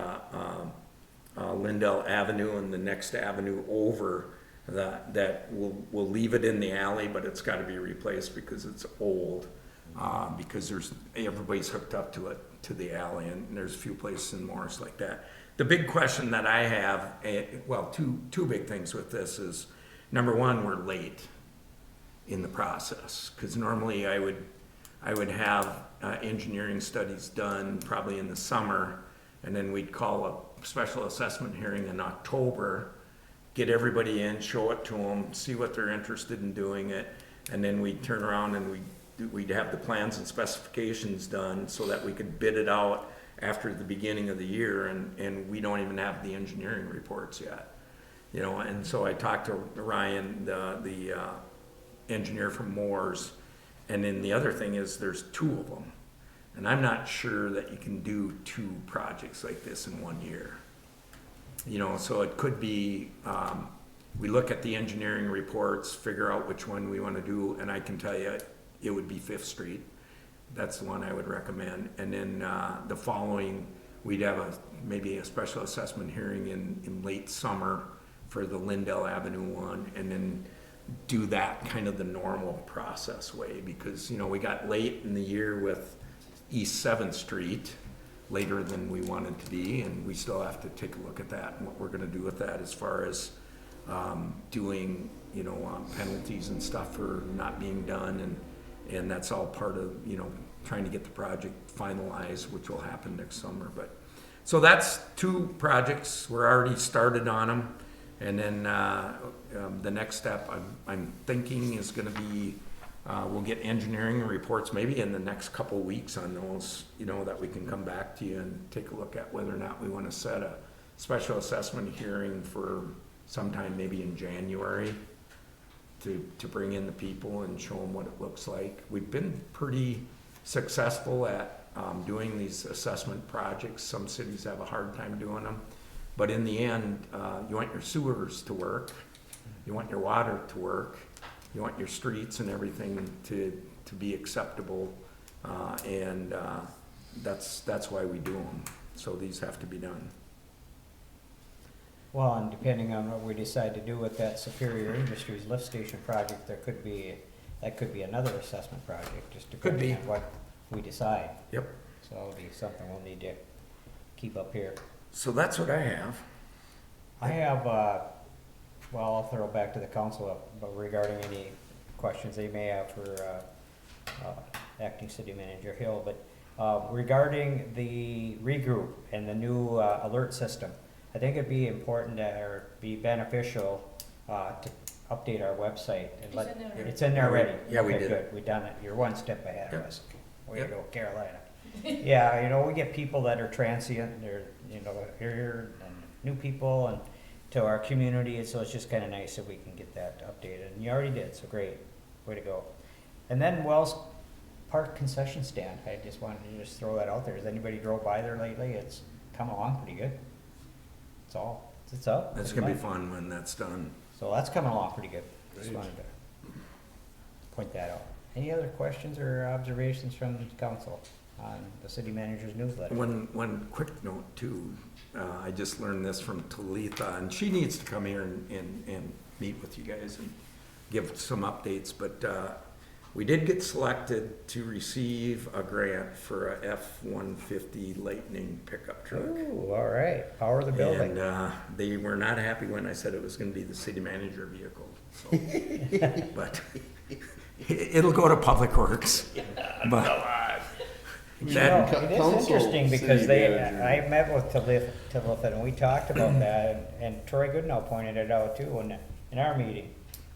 Lindale Avenue and the next avenue over that will leave it in the alley, but it's got to be replaced because it's old. Because everybody's hooked up to the alley, and there's a few places in Morris like that. The big question that I have, well, two big things with this is, number one, we're late in the process, because normally I would have engineering studies done probably in the summer, and then we'd call a special assessment hearing in October, get everybody in, show it to them, see what they're interested in doing it, and then we'd turn around and we'd have the plans and specifications done so that we could bid it out after the beginning of the year, and we don't even have the engineering reports yet. You know, and so I talked to Ryan, the engineer from Moore's, and then the other thing is there's two of them. And I'm not sure that you can do two projects like this in 1 year. You know, so it could be, we look at the engineering reports, figure out which one we want to do, and I can tell you it would be Fifth Street. That's the one I would recommend. And then the following, we'd have maybe a special assessment hearing in late summer for the Lindale Avenue one, and then do that kind of the normal process way, because, you know, we got late in the year with East 7th Street, later than we wanted to be, and we still have to take a look at that and what we're gonna do with that as far as doing, you know, penalties and stuff for not being done, and that's all part of, you know, trying to get the project finalized, which will happen next summer. But so that's two projects. We're already started on them, and then the next step I'm thinking is going to be we'll get engineering reports maybe in the next couple weeks on those, you know, that we can come back to you and take a look at whether or not we want to set a special assessment hearing for sometime maybe in January. To bring in the people and show them what it looks like. We've been pretty successful at doing these assessment projects. Some cities have a hard time doing them, but in the end, you want your sewers to work, you want your water to work, you want your streets and everything to be acceptable, and that's why we do them. So these have to be done. Well, and depending on what we decide to do with that Superior Industries lift station project, that could be another assessment project, just depending on what we decide. Yep. So it'll be something we'll need to keep up here. So that's what I have. I have, well, I'll throw it back to the council, but regarding any questions they may have for Acting City Manager Hill, but regarding the regroup and the new alert system, I think it'd be important or be beneficial to update our website. And It's in there. It's in there already. Yeah, we Okay, did. Good, we done it. You're one step ahead of Yep. us. Way to Yep. go, Carolina. Yeah, you know, we get people that are transient, they're, you know, here, and new people, and to our community, so it's just kinda nice that we can get that updated, and you already did, so great, way to go. And then Wells Park concession stand, I just wanted to just throw that out there, has anybody drove by there lately? It's come along pretty good. It's up. That's gonna be fun when that's done. So that's coming along pretty good, just wanted to point that out. Any other questions or observations from the council on the city manager's newsletter? One quick note too, I just learned this from Talitha, and she needs to come here and meet with you guys and give some updates, but we did get selected to receive a grant for a F-150 Lightning pickup truck. Ooh, all right, power the building. And they were not happy when I said it was gonna be the city manager vehicle, so. But it'll go to Public Works. But That- It is interesting because I met with Tiffin and we talked about that, and Troy Goodnow pointed it out too in our meeting.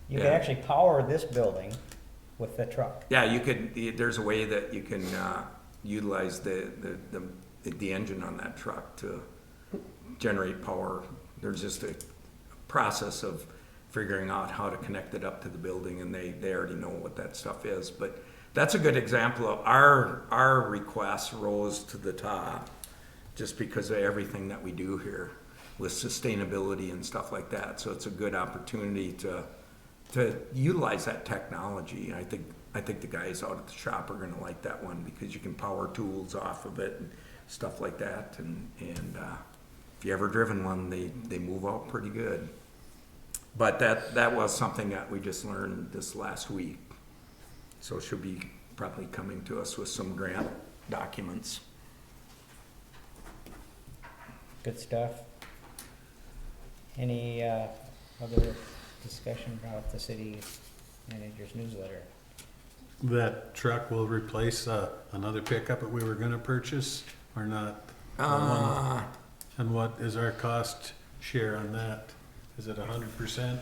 You can Yeah. actually power this building with the truck. Yeah, you could, there's a way that you can, utilize the engine on that truck to generate power. There's just a process of figuring out how to connect it up to the building, and they already know what that stuff is. But that's a good example of our request rose to the top just because of everything that we do here with sustainability and stuff like that. So it's a good opportunity to utilize that technology. I think the guys out at the shop are gonna like that one because you can power tools off of it and stuff like that. And if you ever driven one, they move out pretty good. But that was something that we just learned this last week. So it should be probably coming to us with some grant documents. Good stuff. Any other discussion about the city manager's newsletter? That truck will replace another pickup that we were gonna purchase or not? And what is our cost share on that? Is it 100%?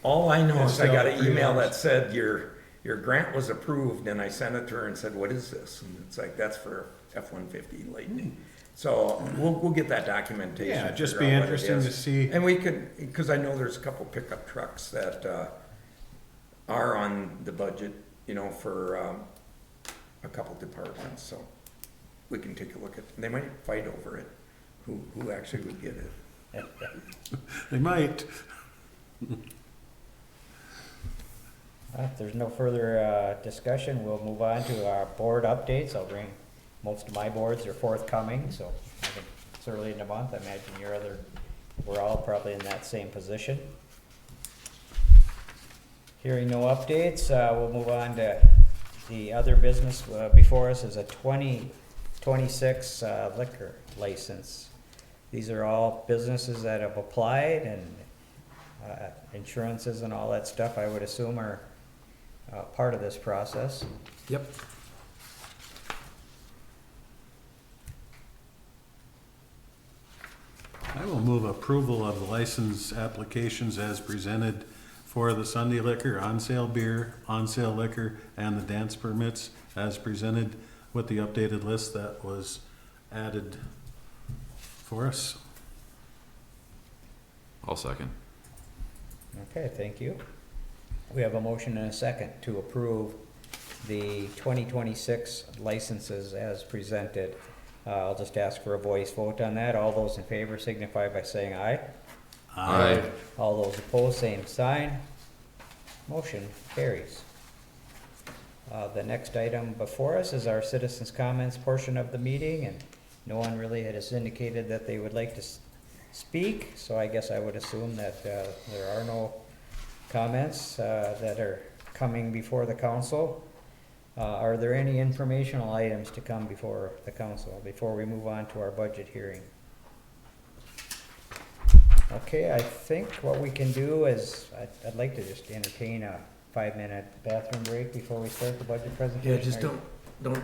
All I know is I got an Still email $3. that said your grant was approved, and I sent it to her and said, what is this? And it's like, that's for F-150 Lightning. So we'll get that documentation. Yeah, just figure be out what it interesting is. to see. And we could, because I know there's a couple pickup trucks that are on the budget, for a couple departments, so we can take a look at, they might fight over it, who actually would get it. They might. If there's no further discussion, we'll move on to our board updates. I'll bring, most of my boards are forthcoming, so I think it's early in the month. I imagine we're all probably in that same position. Hearing no updates, we'll move on to the other business before us is a 2026 liquor license. These are all businesses that have applied, and insurances and all that stuff, I would assume, are part of this process. Yep. I will move approval of the license applications as presented for the Sunday liquor, on-sale beer, on-sale liquor, and the dance permits as presented with the updated list that was added for us. I'll second. Okay, thank you. We have a motion and a second to approve the 2026 licenses as presented. I'll just ask for a voice vote on that. All those in favor signify by saying aye. Aye. All those opposed, same sign. Motion carries. The next item before us is our citizens' comments portion of the meeting, and no one really has indicated that they would like to speak, so I guess I would assume that there are no comments that are coming before the council. Are there any informational items to come before the council before we move on to our budget hearing? Okay, I think what we can do is, I'd like to just entertain a 5-minute bathroom break before we start the budget presentation. Yeah, just don't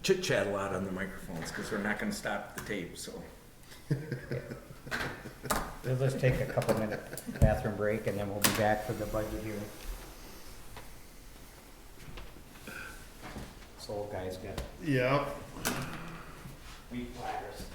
chit-chat a lot on the microphones, because we're not gonna stop the tape, so. We'll just take a couple minute bathroom break and then we'll be back for the budget hearing. This old guy's got Yeah. wheat platters.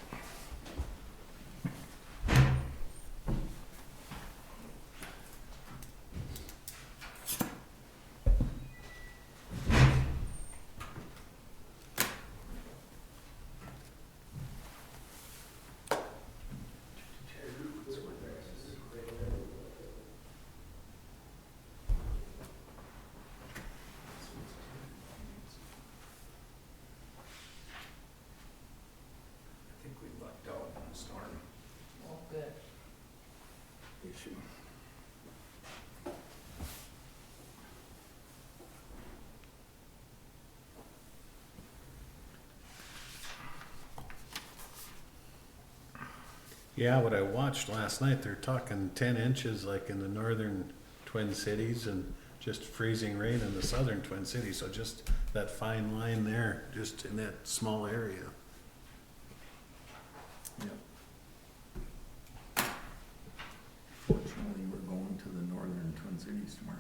I think we lucked out on the storm Oh, good. issue. Yeah, what I watched last night, they're talking 10 inches like in the northern Twin Cities and just freezing rain in the southern Twin Cities, so just that fine line there, just in that small area. Fortunately, we're going to the northern Twin Cities tomorrow.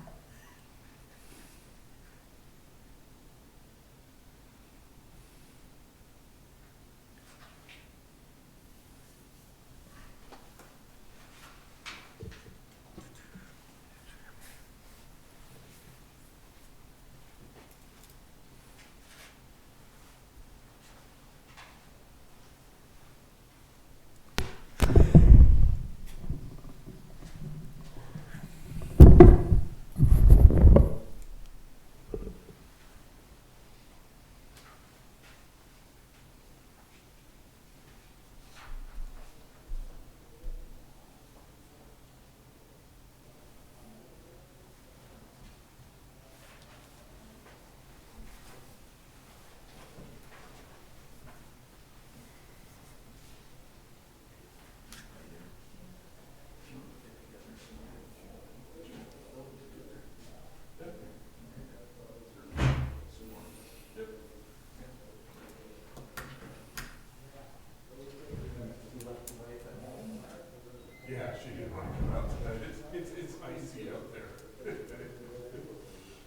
Yeah, she didn't want to come out tonight. It's icy out there.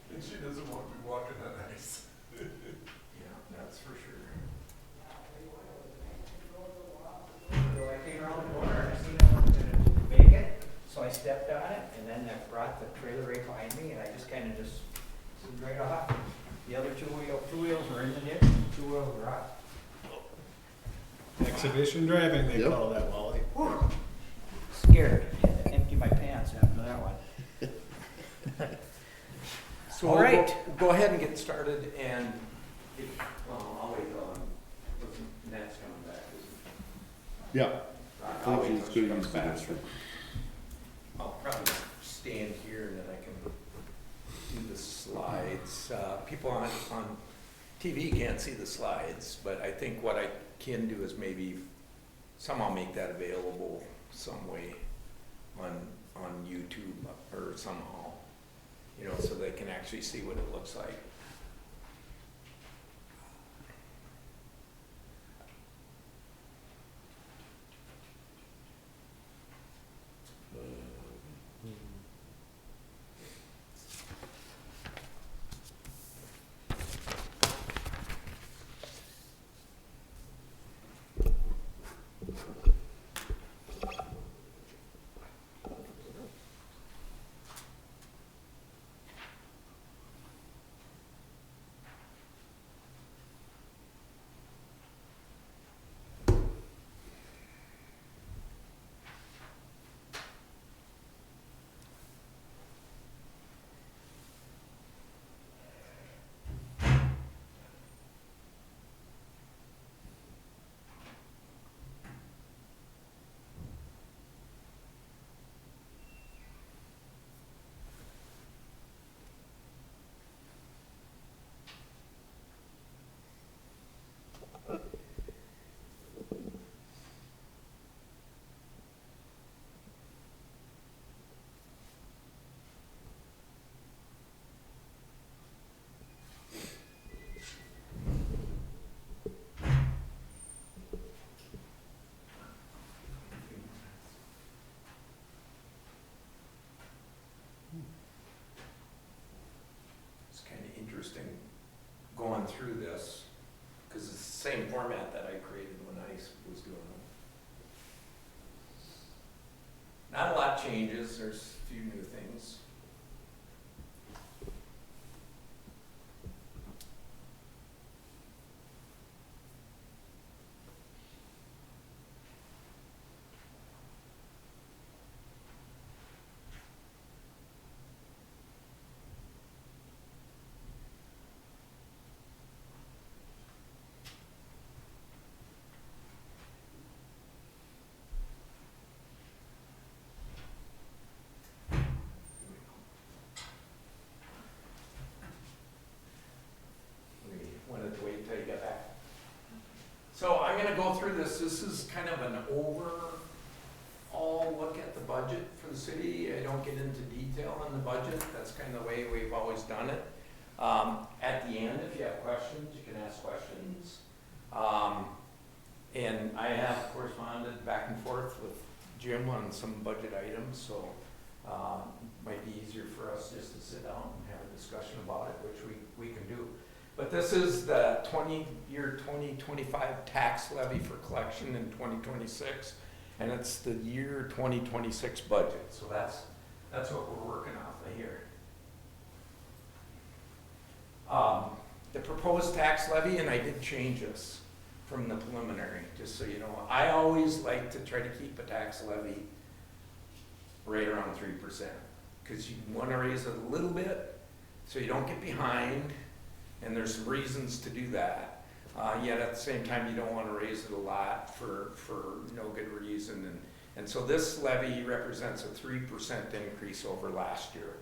And she doesn't want to be walking on ice. Yeah, that's for sure. So I came around the corner and I seen I wasn't gonna make it, so I stepped on it, and then I brought the trailer right behind me, and I just kinda just zoomed right off. The other two wheels were in the ditch, 2 wheels were out. Exhibition driving, they Yep. call that, Wally. Scared, had to empty my pants after that one. So All we'll right. go ahead and get started, and I'll wait till Nat's coming back. Yeah. I'll wait till she comes back. I'll probably stand here and then I can do the slides. People on TV can't see the slides, but I think what I can do is maybe somehow make that available some way on YouTube or somehow, you know, so they can actually see what it looks like. It's kind of interesting going through this, because it's the same format that I created when I was doing it. Not a lot changes, there's a few new things. We wanted to wait till you get back. So I'm gonna go through this. This is kind of an overall all look at the budget for the city. I don't get into detail on the budget. That's kind of the way we've always done it. At the end, if you have questions, you can ask questions. And I have corresponded back and forth with Jim on some budget items, so might be easier for us just to sit down and have a discussion about it, which we can do. But this is the 2025 tax levy for collection in 2026, and it's the year 2026 budget. So that's what we're working off of here. The proposed tax levy, and I did change this from the preliminary, just so you know. I always like to try to keep a tax levy right around 3%, because you want to raise it a little bit so you don't get behind, and there's some reasons to do that. Yet at the same time, you don't want to raise it a lot for no good reason. And so this levy represents a 3% increase over last year.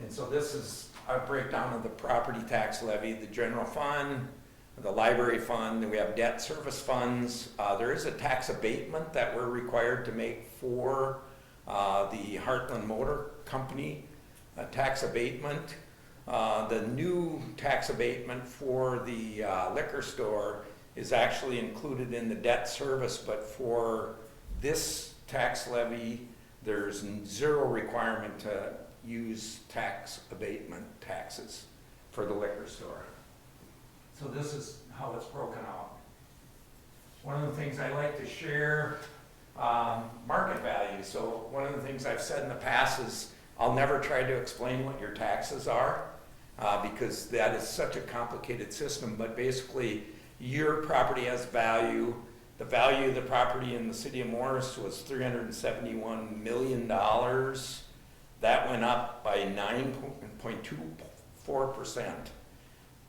And so this is a breakdown of the property tax levy, the general fund, the library fund, then we have debt service funds. There is a tax abatement that we're required to make for the Heartland Motor Company, a tax abatement. The new tax abatement for the liquor store is actually included in the debt service, but for this tax levy, there's zero requirement to use tax abatement taxes for the liquor store. So this is how it's broken out. One of the things I like to share, market value. So one of the things I've said in the past is I'll never try to explain what your taxes are because that is such a complicated system, but basically your property has value. The value of the property in the city of Morris was $371 million. That went up by 9.24%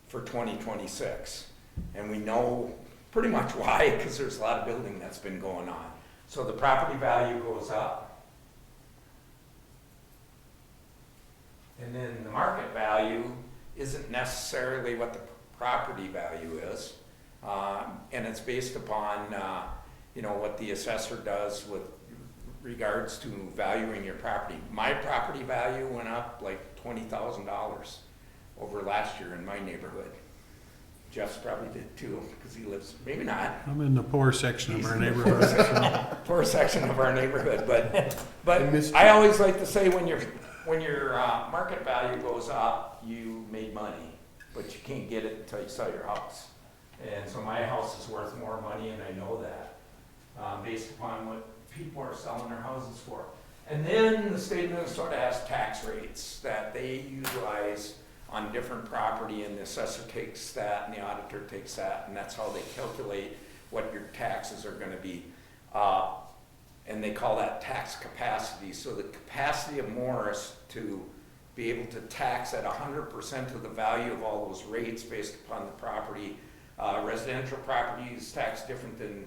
for 2026. And we know pretty much why, because there's a lot of building that's been going on. So the property value goes up. And then the market value isn't necessarily what the property value is. And it's based upon, what the assessor does with regards to valuing your property. My property value went up like $20,000 over last year in my neighborhood. Jeff's probably did too, because he lives, maybe not. I'm in the poor section of He's our in the neighborhood. poor section of our neighborhood, but I always like to say when your market value goes up, you made money, but you can't get it until you sell your house. And so my house is worth more money, and I know that based upon what people are selling their houses for. And then the state of Minnesota has tax rates that they utilize on different property, and the assessor takes that and the auditor takes that, and that's how they calculate what your taxes are going to be. And they call that tax capacity. So the capacity of Morris to be able to tax at 100% of the value of all those rates based upon the property. Residential property is taxed different than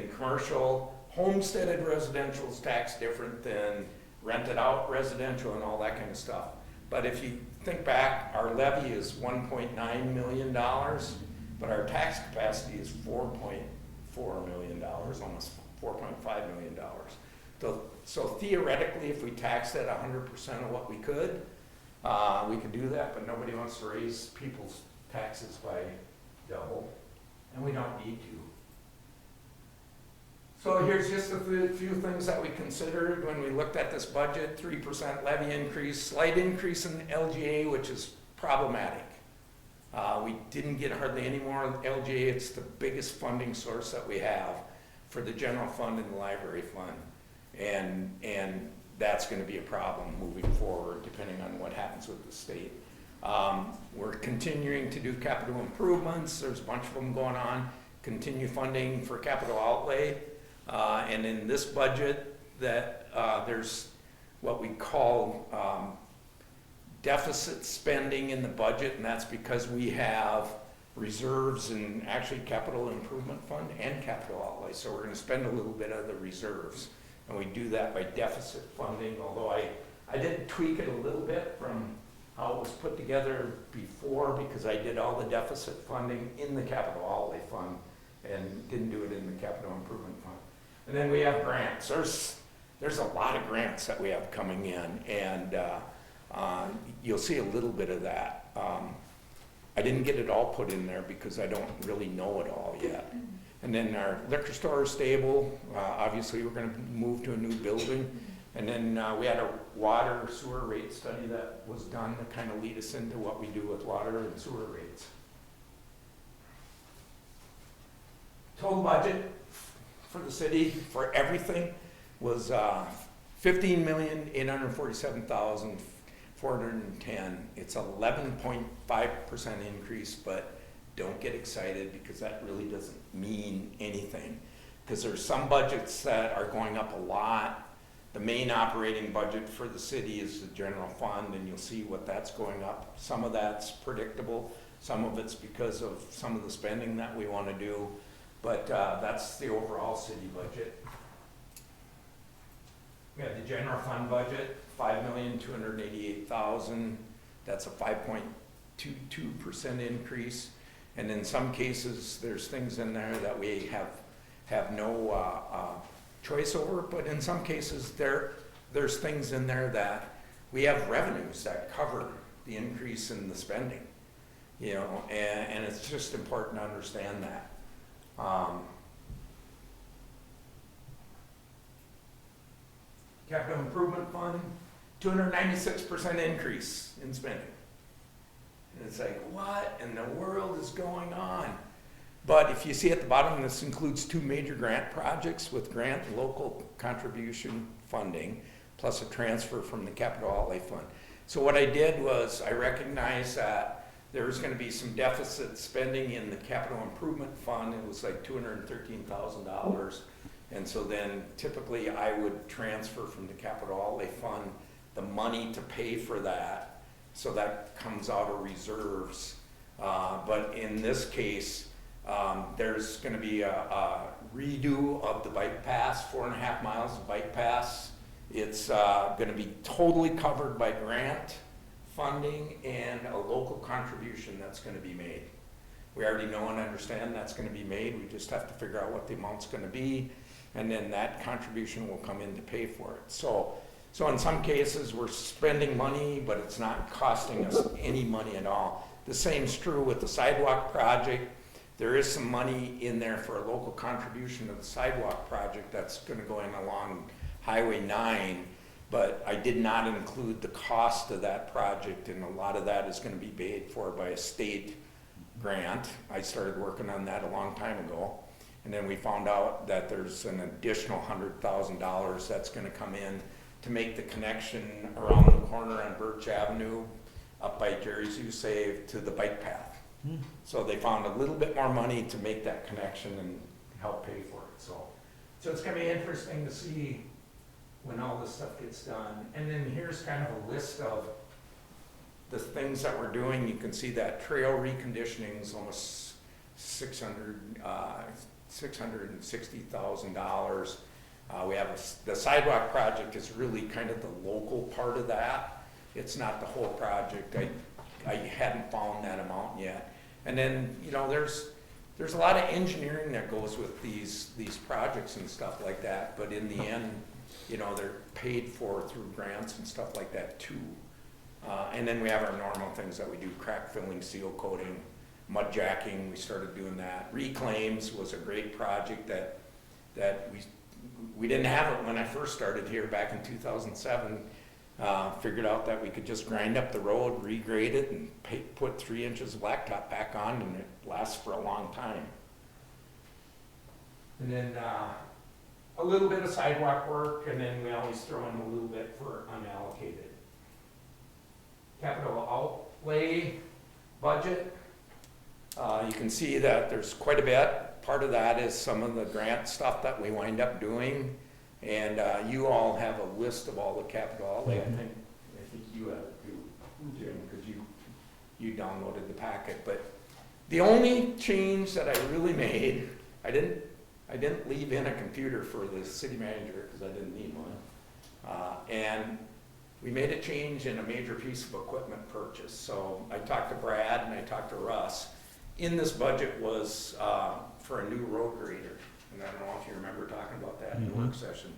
commercial. Homesteaded residential is taxed different than rented out residential and all that kind of stuff. But if you think back, our levy is $1.9 million, but our tax capacity is $4.4 million, almost $4.5 million. So theoretically, if we taxed at 100% of what we could do that, but nobody wants to raise people's taxes by double, and we don't need to. So here's just a few things that we considered when we looked at this budget. 3% levy increase, slight increase in LGA, which is problematic. We didn't get hardly any more LGA. It's the biggest funding source that we have for the general fund and the library fund. And that's going to be a problem moving forward, depending on what happens with the state. We're continuing to do capital improvements. There's a bunch of them going on. Continue funding for capital outlay. And in this budget, there's what we call deficit spending in the budget, and that's because we have reserves in actually capital improvement fund and capital outlay. So we're going to spend a little bit of the reserves, and we do that by deficit funding, although I did tweak it a little bit from how it was put together before, because I did all the deficit funding in the capital outlay fund and didn't do it in the capital improvement fund. And then we have grants. There's a lot of grants that we have coming in, and you'll see a little bit of that. I didn't get it all put in there because I don't really know it all yet. And then our liquor store is stable. Obviously, we're gonna move to a new building. And then we had a water sewer rate study that was done to kind of lead us into what we do with water and sewer rates. Total budget for the city for everything was $15,847,410. It's 11.5% increase, but don't get excited because that really doesn't mean anything. Because there's some budgets that are going up a lot. The main operating budget for the city is the general fund, and you'll see what that's going up. Some of that's predictable, some of it's because of some of the spending that we want to do, but that's the overall city budget. We have the general fund budget, $5,288,000. That's a 5.22% increase. And in some cases, there's things in there that we have no choice over, but in some cases, there's things in there that we have revenues that cover the increase in the spending, you know, and it's just important to understand that. Capital Improvement Fund, 296% increase in spending. And it's like, what in the world is going on? But if you see at the bottom, this includes 2 major grant projects with grant and local contribution funding, plus a transfer from the capital outlay fund. So what I did was I recognized that there was going to be some deficit spending in the capital improvement fund. It was like $213,000. And so then typically I would transfer from the capital outlay fund the money to pay for that. So that comes out of reserves. But in this case, there's going to be a redo of the bike pass, 4.5 miles of bike pass. It's going to be totally covered by grant funding and a local contribution that's going to be made. We already know and understand that's going to be made. We just have to figure out what the amount's going to be, and then that contribution will come in to pay for it. So in some cases, we're spending money, but it's not costing us any money at all. The same's true with the sidewalk project. There is some money in there for a local contribution to the sidewalk project that's going to go in along Highway 9, but I did not include the cost of that project, and a lot of that is going to be paid for by a state grant. I started working on that a long time ago, and then we found out that there's an additional $100,000 that's going to come in to make the connection around the corner on Birch Avenue up by Jerry's You Save to the bike path. So they found a little bit more money to make that connection and help pay for it. So it's going to be interesting to see when all this stuff gets done. And then here's kind of a list of the things that we're doing. You can see that trail reconditioning is almost $660,000. We have the sidewalk project is really kind of the local part of that. It's not the whole project. I hadn't found that amount yet. And then, you know, there's a lot of engineering that goes with these projects and stuff like that, but in the end, you know, they're paid for through grants and stuff like that too. And then we have our normal things that we do: crack filling, seal coating, mud jacking. We started doing that. Reclaims was a great project that we didn't have it when I first started here back in 2007. Figured out that we could just grind up the road, regrade it, and put 3 inches of blacktop back on, and it lasts for a long time. And then a little bit of sidewalk work, and then we always throw in a little bit for unallocated. Capital outlay budget. You can see that there's quite a bit. Part of that is some of the grant stuff that we wind up doing. And you all have a list of all the capital outlay. I think you have it too, Jim, because you downloaded the packet. But the only change that I really made, I didn't leave in a computer for the city manager because I didn't need one. And we made a change in a major piece of equipment purchase. So I talked to Brad and I talked to Russ. In this budget was for a new road grader. And I don't know if you remember talking about that in the work session.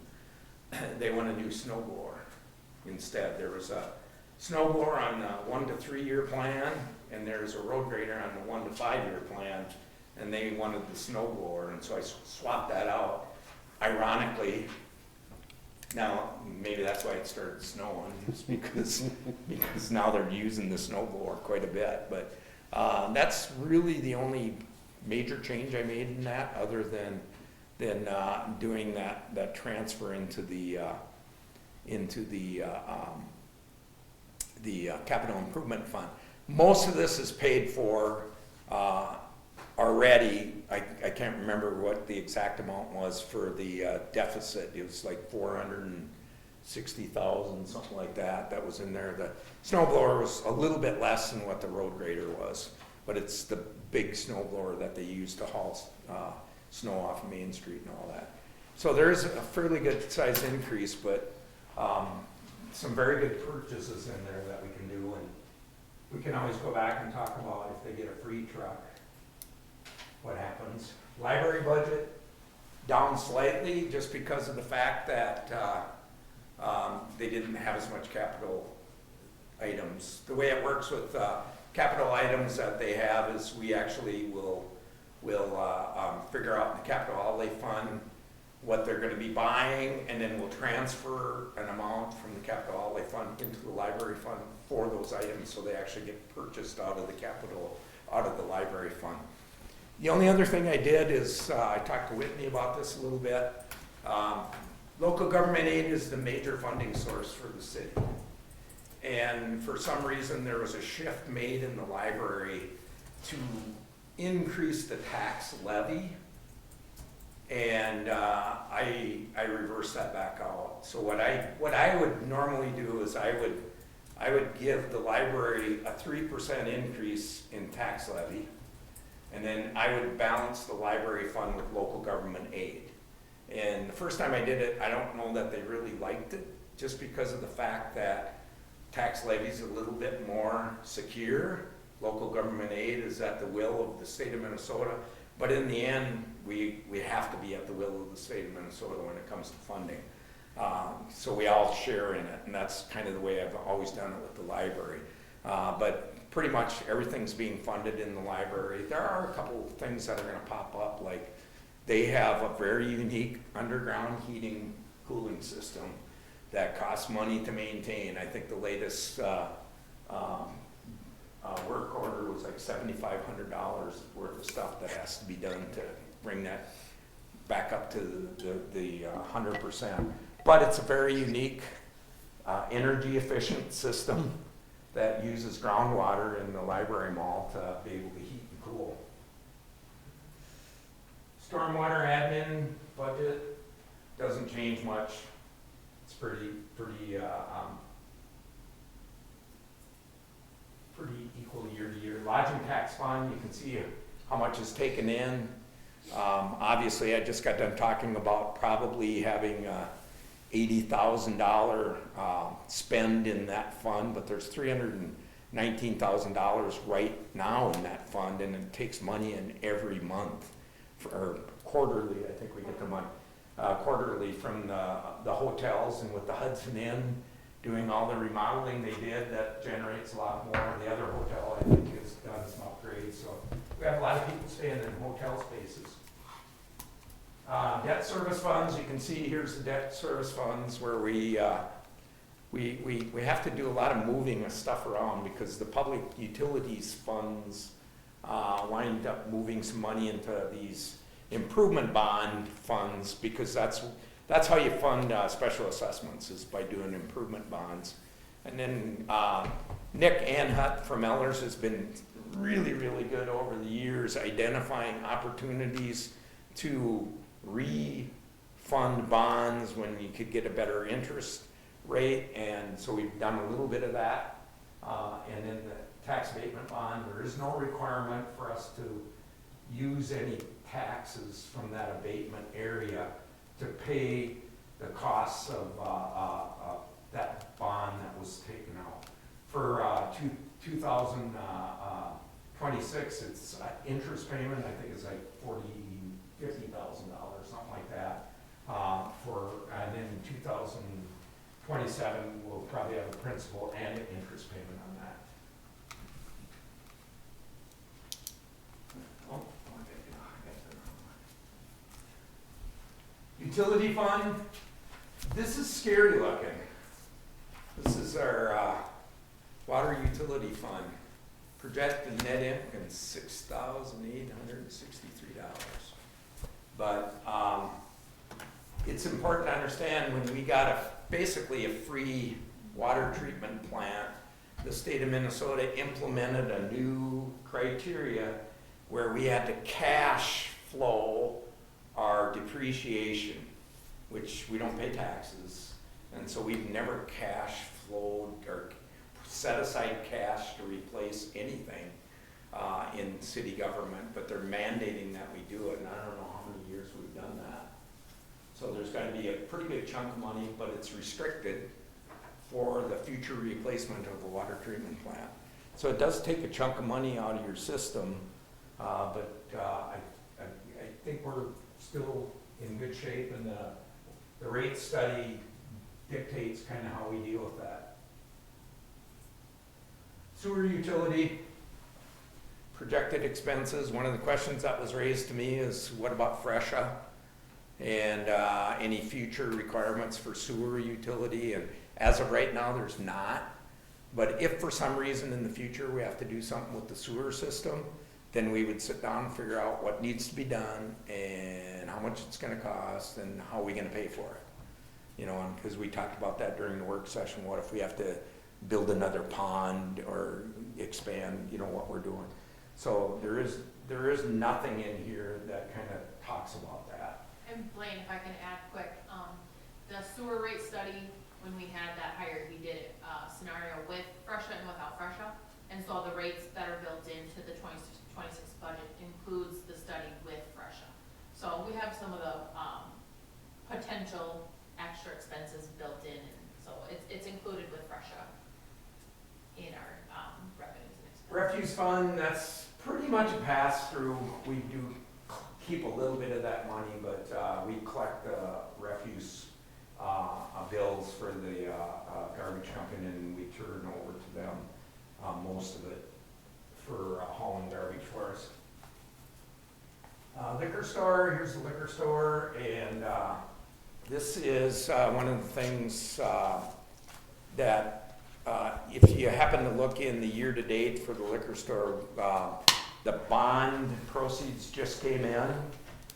They want a new snow blower instead. There was a snow blower on the 1 to 3 year plan, and there's a road grader on the 1 to 5 year plan, and they wanted the snow blower, and so I swapped that out. Ironically, now maybe that's why it started snowing, is because now they're using the snow blower quite a bit. But that's really the only major change I made in that, other than doing that transfer into the capital improvement fund. Most of this is paid for already. I can't remember what the exact amount was for the deficit. It was like 460,000, something like that. That was in there. The snow blower was a little bit less than what the road grader was, but it's the big snow blower that they use to haul snow off of Main Street and all that. So there is a fairly good size increase, but some very good purchases in there that we can do, and we can always go back and talk about if they get a free truck, what happens. Library budget down slightly just because of the fact that they didn't have as much capital items. The way it works with capital items that they have is we actually will figure out in the capital outlay fund what they're going to be buying, and then we'll transfer an amount from the capital outlay fund into the library fund for those items, so they actually get purchased out of the library fund. The only other thing I did is I talked to Whitney about this a little bit. Local government aid is the major funding source for the city, and for some reason there was a shift made in the library to increase the tax levy. And I reversed that back out. So what I would normally do is I would give the library a 3% increase in tax levy, and then I would balance the library fund with local government aid. And the first time I did it, I don't know that they really liked it, just because of the fact that tax levy is a little bit more secure. Local government aid is at the will of the state of Minnesota. But in the end, we have to be at the will of the state of Minnesota when it comes to funding. So we all share in it, and that's kind of the way I've always done it with the library. But pretty much everything's being funded in the library. There are a couple of things that are going to pop up, like they have a very unique underground heating cooling system that costs money to maintain. I think the latest work order was like $7,500 worth of stuff that has to be done to bring that back up to the 100%. But it's a very unique, energy efficient system that uses groundwater in the library mall to be able to heat and cool. Stormwater admin budget doesn't change much. It's pretty equal year to year. Lodging tax fund, you can see how much is taken in. Obviously, I just got done talking about probably having $80,000 spend in that fund, but there's $319,000 right now in that fund, and it takes money in every month, or quarterly. I think we get the money quarterly from the hotels, and with the Hudson Inn doing all the remodeling they did, that generates a lot more. The other hotel, I think, has done some upgrades, so we have a lot of people staying in hotel spaces. Debt service funds, you can see here's the debt service funds where we have to do a lot of moving of stuff around because the public utilities funds wind up moving some money into these improvement bond funds, because that's how you fund special assessments, is by doing improvement bonds. And then Nick Anhut from Ellers has been really, really good over the years identifying opportunities to refund bonds when you could get a better interest rate, and so we've done a little bit of that. And then the tax abatement bond, there is no requirement for us to use any taxes from that abatement area to pay the costs of that bond that was taken out. For 2026, it's interest payment, I think it's like $50,000, something like that. And then 2027, we'll probably have a principal and an interest payment on that. Oh, utility fund, this is scary looking. This is our water utility fund. Projected net income $6,863. But it's important to understand when we got basically a free water treatment plant, the state of Minnesota implemented a new criteria where we had to cash flow our depreciation, which we don't pay taxes. And so we've never cash flowed or set aside cash to replace anything in city government, but they're mandating that we do it, and I don't know how many years we've done that. So there's gotta be a pretty big chunk of money, but it's restricted for the future replacement of the water treatment plant. So it does take a chunk of money out of your system, but I think we're still in good shape, and the rate study dictates kind of how we deal with that. Sewer utility, projected expenses. One of the questions that was raised to me is, what about Fresha? And any future requirements for sewer utility? And as of right now, there's not. But if for some reason in the future we have to do something with the sewer system, then we would sit down and figure out what needs to be done and how much it's gonna cost and how are we gonna pay for it. You know, because we talked about that during the work session. What if we have to build another pond or expand, you know, what we're doing? So there is nothing in here that kind of talks about that. And Blaine, if I can add quick, the sewer rate study, when we had that hired, we did a scenario with Fresha and without Fresha. And so the rates that are built into the 26 budget includes the study with Fresha. So we have some of the potential extra expenses built in, and so it's included with Fresha in our revenues and expenses. Refuse fund, that's pretty much a pass-through. We do keep a little bit of that money, but we collect refuse bills for the garbage company, and we turn over to them most of it for hauling garbage for us. Liquor store, here's the liquor store, and this is one of the things that if you happen to look in the year-to-date for the liquor store, the bond proceeds just came in,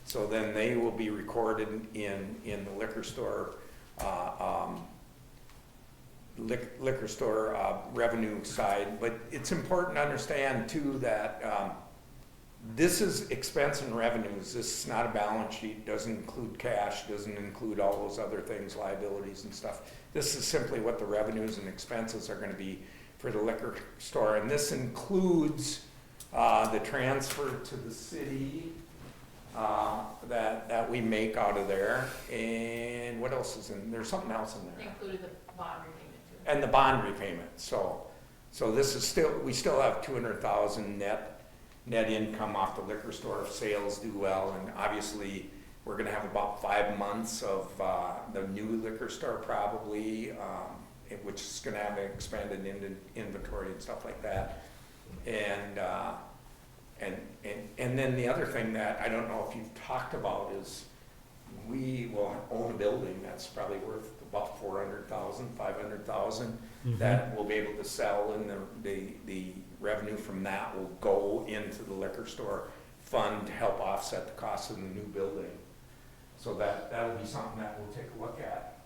so then they will be recorded in the liquor store revenue side. But it's important to understand too that this is expense and revenues. This is not a balance sheet, doesn't include cash, doesn't include all those other things, liabilities and stuff. This is simply what the revenues and expenses are gonna be for the liquor store. And this includes the transfer to the city that we make out of there. And what else is in, there's something else in It there. included the bond repayment too. And the bond repayment, so this is still, we still have 200,000 net income off the liquor store if sales do well, and obviously, we're gonna have about 5 months of, the new liquor store probably, which is gonna have an expanded inventory and stuff like that. And then the other thing that I don't know if you've talked about is we will own a building that's probably worth about 400,000, 500,000 that we'll be able to sell, and the revenue from that will go into the liquor store fund to help offset the cost of the new building. So that'll be something that we'll take a look at.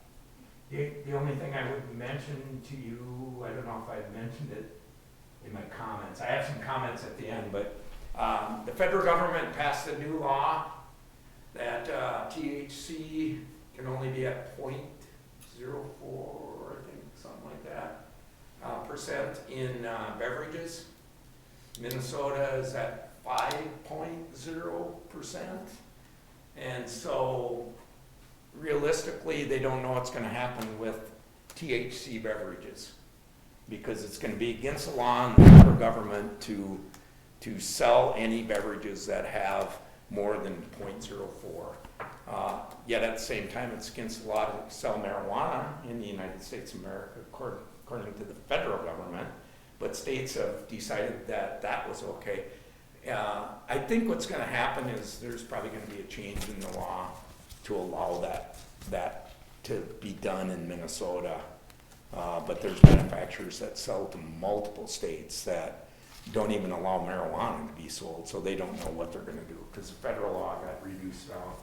The only thing I would mention to you, I don't know if I mentioned it in my comments. I have some comments at the end, but the federal government passed a new law that THC can only be at 0.04, I think, something like that, percent in beverages. Minnesota is at 5.0%. And so realistically, they don't know what's gonna happen with THC beverages. Because it's gonna be against the law in the federal government to sell any beverages that have more than .04. Yet at the same time, it's against the law to sell marijuana in the United States of America, according to the federal government. But states have decided that that was okay. I think what's gonna happen is there's probably gonna be a change in the law to allow that to be done in Minnesota. But there's manufacturers that sell to multiple states that don't even allow marijuana to be sold, so they don't know what they're gonna do, because the federal law got reduced out.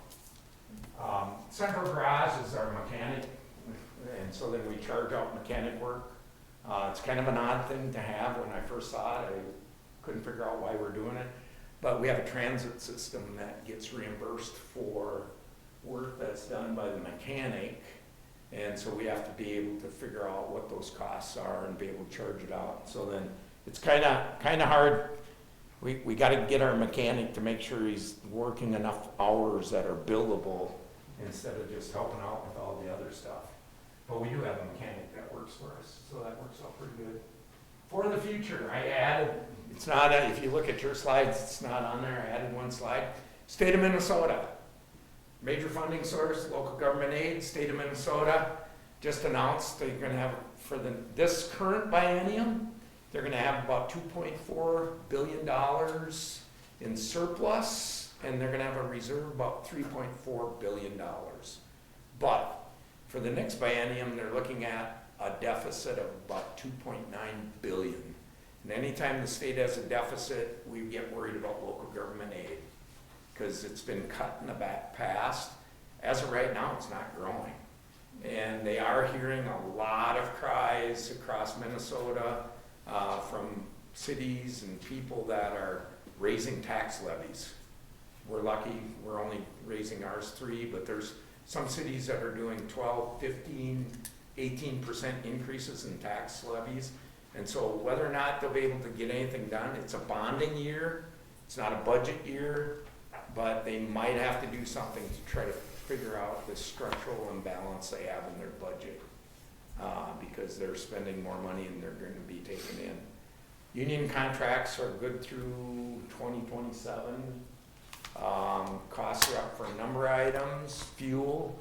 Central Garage is our mechanic, and so then we charge out mechanic work. It's kind of an odd thing to have. When I first saw it, I couldn't figure out why we're doing it. But we have a transit system that gets reimbursed for work that's done by the mechanic. And so we have to be able to figure out what those costs are and be able to charge it out. So then it's kind of hard. We got to get our mechanic to make sure he's working enough hours that are billable instead of just helping out with all the other stuff. But we do have a mechanic that works for us, so that works out pretty good. For the future, I added, it's not, if you look at your slides, it's not on there. I added one slide. State of Minnesota. Major funding source, local government aid, state of Minnesota just announced they're gonna have, for this current biennium, they're gonna have about $2.4 billion in surplus, and they're gonna have a reserve of about $3.4 billion. But for the next biennium, they're looking at a deficit of about $2.9 billion. And anytime the state has a deficit, we get worried about local government aid, because it's been cut in the past. As of right now, it's not growing. And they are hearing a lot of cries across Minnesota from cities and people that are raising tax levies. We're lucky, we're only raising ours 3, but there's some cities that are doing 12, 15, 18% increases in tax levies. And so whether or not they'll be able to get anything done, it's a bonding year, it's not a budget year, but they might have to do something to try to figure out the structural imbalance they have in their budget, because they're spending more money than they're going to be taking in. Union contracts are good through 2027. Costs are up for a number of items. Fuel,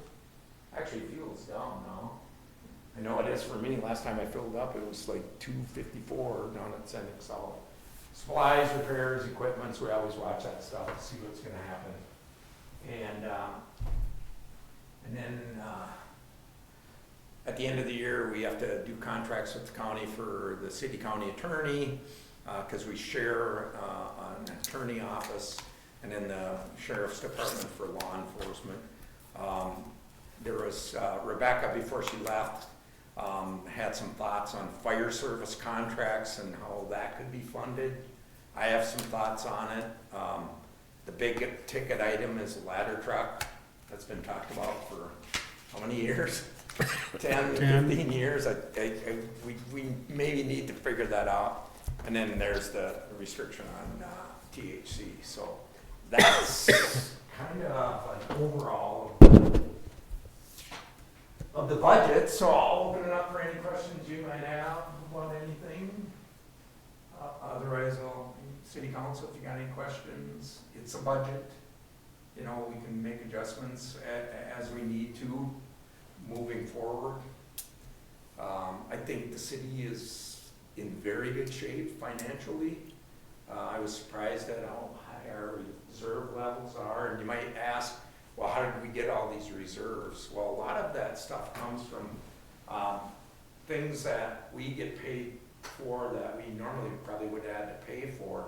actually fuel's down now. I know it is for me. Last time I filled up, it was like $2.54 down at Scenic South. Supplies, repairs, equipments, we always watch that stuff to see what's gonna happen. And then at the end of the year, we have to do contracts with the county for the city county attorney, because we share an attorney office, and then the sheriff's department for law enforcement. There was Rebecca, before she left, had some thoughts on fire service contracts and how that could be funded. I have some thoughts on it. The big ticket item is a ladder truck. That's been talked about for how many years? 10, 15 years. We maybe need to figure that out. And then there's the restriction on THC. So that's kind of an overall of the budget. So I'll open it up for any questions you might have about anything. Otherwise, city council, if you got any questions, it's a budget. You know, we can make adjustments as we need to moving forward. I think the city is in very good shape financially. I was surprised at how high our reserve levels are. And you might ask, well, how did we get all these reserves? Well, a lot of that stuff comes from things that we get paid for that we normally probably would have had to pay for.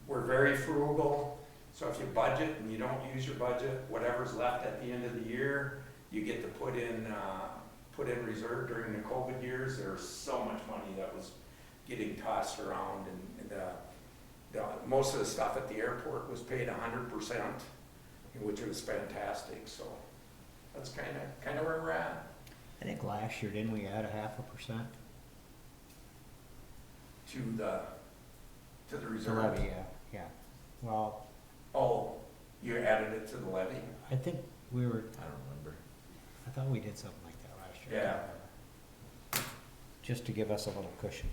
We're very frugal, so if you budget and you don't use your budget, whatever's left at the end of the year, you get to put in reserve. During the COVID years, there was so much money that was getting tossed around, and most of the stuff at the airport was paid 100%, which was fantastic. So that's kind of where we're at. I think last year, didn't we add 0.5%? To the The reserve. levy, yeah. Well, Oh, you added it to the levy? I think we were, I don't remember. I thought we did something like that last year. I Yeah. can't remember. just to give us a little cushion.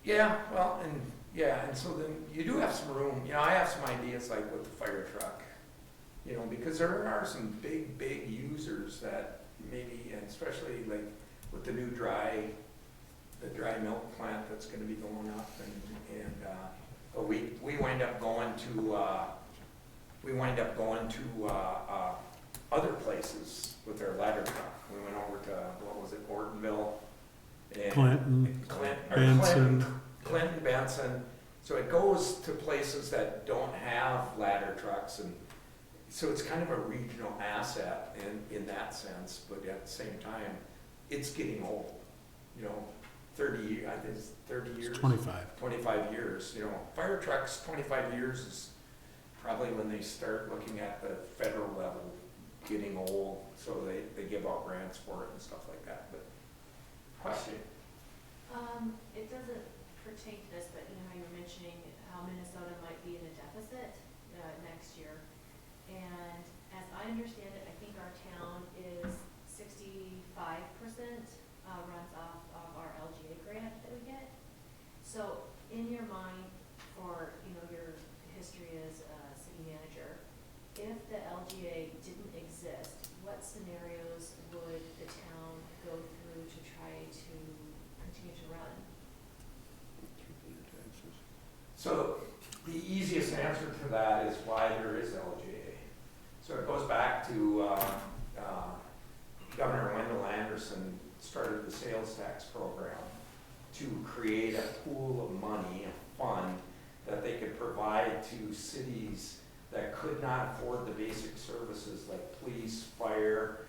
Yeah, well, and so then you do have some room, I have some ideas like with the fire truck, because there are some big users that maybe, and especially like with the new dry milk plant that's gonna be going up but we wind up going to, other places with our ladder truck. We went over to, what was it, Ortonville? And Benson. Clinton, Benson. So it goes to places that don't have ladder trucks, and so it's kind of a regional asset in that sense, but at the same time, it's getting old. 30 years, I think it's 30 years. 25 years, fire trucks, 25 years is probably when they start looking at the federal level getting old, so they give out grants for it and stuff like that, but question? It doesn't pertain to this, but how you were mentioning how Minnesota might be in a deficit, next year. And as I understand it, I think our town is 65%, runs off of our LGA grant that we get. So in your mind, for, your history as a city manager, if the LGA didn't exist, what scenarios would the town go through to try to continue to run? So the easiest answer to that is why there is LGA. So it goes back to Governor Wendell Anderson started the sales tax program to create a pool of money, a fund, that they could provide to cities that could not afford the basic services like police, fire,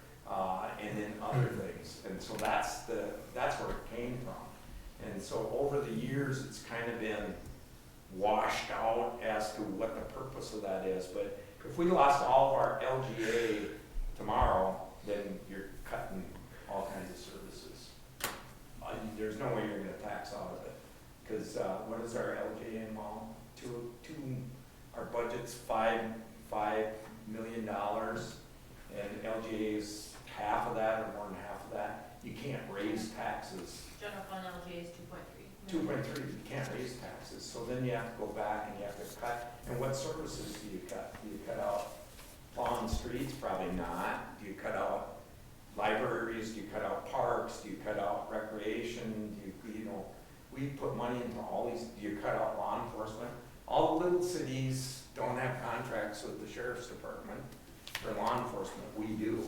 and then other things. And so that's where it came from. And so over the years, it's kind of been washed out as to what the purpose of that is. But if we lost all of our LGA tomorrow, then you're cutting all kinds of services. There's no way you're gonna tax out of it. Cause, what is our LGA involved? Our budget's $5 million, and LGA is half of that or more than half of that. You can't raise taxes. General fund LGA is 2.3. 2.3, you can't raise taxes, so then you have to go back and you have to cut. And what services do you cut? Do you cut out lawn streets? Probably not. Do you cut out libraries? Do you cut out parks? Do you cut out recreation? We put money into all these. Do you cut out law enforcement? All the little cities don't have contracts with the sheriff's department for law enforcement. We do,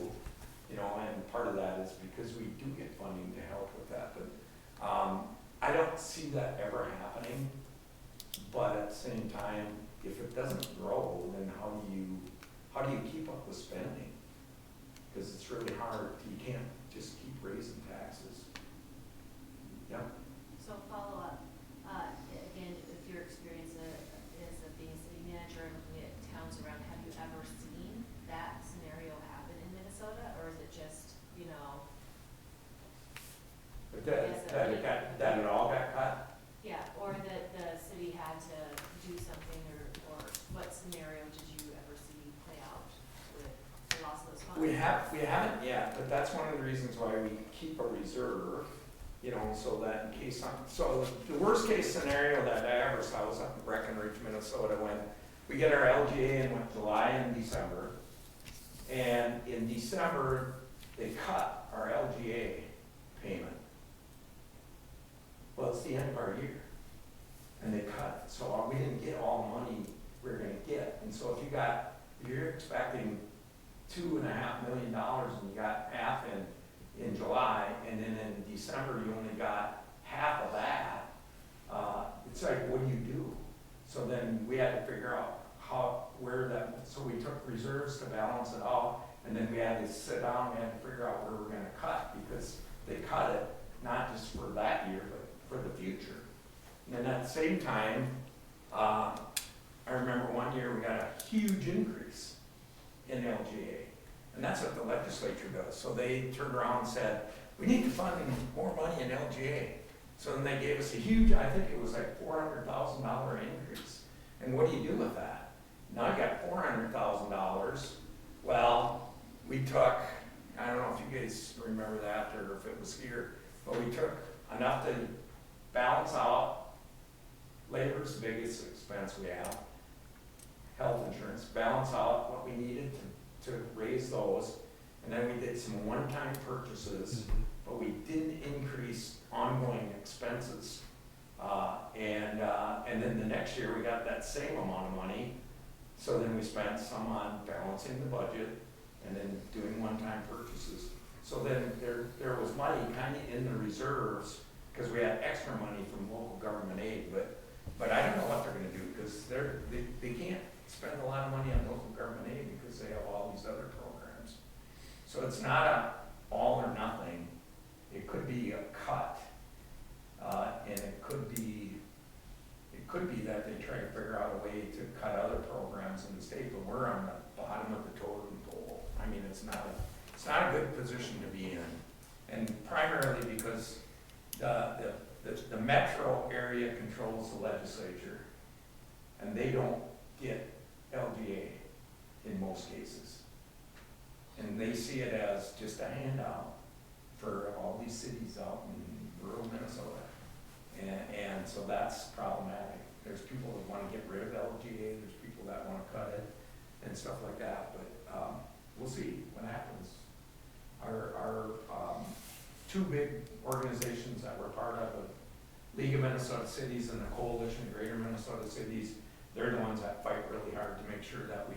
and part of that is because we do get funding to help with that. But I don't see that ever happening. But at the same time, if it doesn't grow, then how do you keep up with spending? Because it's really hard. You can't just keep raising taxes. Yeah. So follow up, again, with your experience as being a city manager and looking at towns around, have you ever seen that scenario happen in Minnesota, or is it just, But that it all got cut? yeah, or that the city had to do something, or what scenario did you ever see play out with the loss of those funds? We haven't yet, but that's one of the reasons why we keep a reserve, so that in case so the worst case scenario that I ever saw was up in Breckenridge, Minnesota, when we get our LGA in July and December. And in December, they cut our LGA payment. Well, it's the end of our year. And they cut it. So we didn't get all the money we were gonna get. And so if you're expecting $2.5 million and you got half in July, and then in December you only got half of that, it's like, what do you do? So then we had to figure out so we took reserves to balance it out, and then we had to sit down, we had to figure out where we're gonna cut, because they cut it, not just for that year, but for the future. And then at the same time, I remember one year we got a huge increase in LGA. And that's what the legislature does. So they turned around and said, we need to fund more money in LGA. So then they gave us a huge, I think it was like $400,000 increase. And what do you do with that? Now you got $400,000. Well, we took, I don't know if you guys remember that or if it was here, but we took enough to balance out. Labor's the biggest expense we have. Health insurance, balance out what we needed to raise those. And then we did some one-time purchases, but we didn't increase ongoing expenses. And then the next year, we got that same amount of money. So then we spent some on balancing the budget and then doing one-time purchases. So then there was money kind of in the reserves, because we had extra money from local government aid, but I don't know what they're gonna do, because they can't spend a lot of money on local government aid because they have all these other programs. So it's not a all or nothing. It could be a cut, and it could be that they try to figure out a way to cut other programs in the state, but we're on the bottom of the totem pole. I mean, it's not a good position to be in, and primarily because the metro area controls the legislature, and they don't get LGA in most cases. And they see it as just a handout for all these cities out in rural Minnesota. And so that's problematic. There's people that want to get rid of LGA, there's people that want to cut it, and stuff like that, but we'll see what happens. Our two big organizations that we're part of, the League of Minnesota Cities and the Coalition of Greater Minnesota Cities, they're the ones that fight really hard to make sure that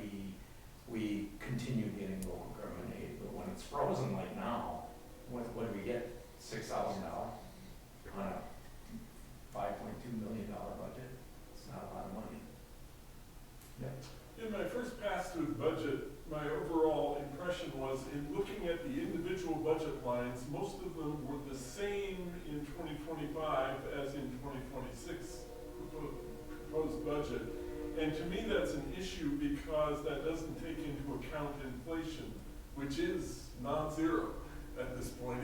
we continue getting local government aid. But when it's frozen like now, what do we get? $6,000 on a $5.2 million budget? It's not a lot of money. Yeah. In my first pass through the budget, my overall impression was, in looking at the individual budget lines, most of them were the same in 2025 as in 2026 proposed budget. And to me, that's an issue because that doesn't take into account inflation, which is non-zero at this point.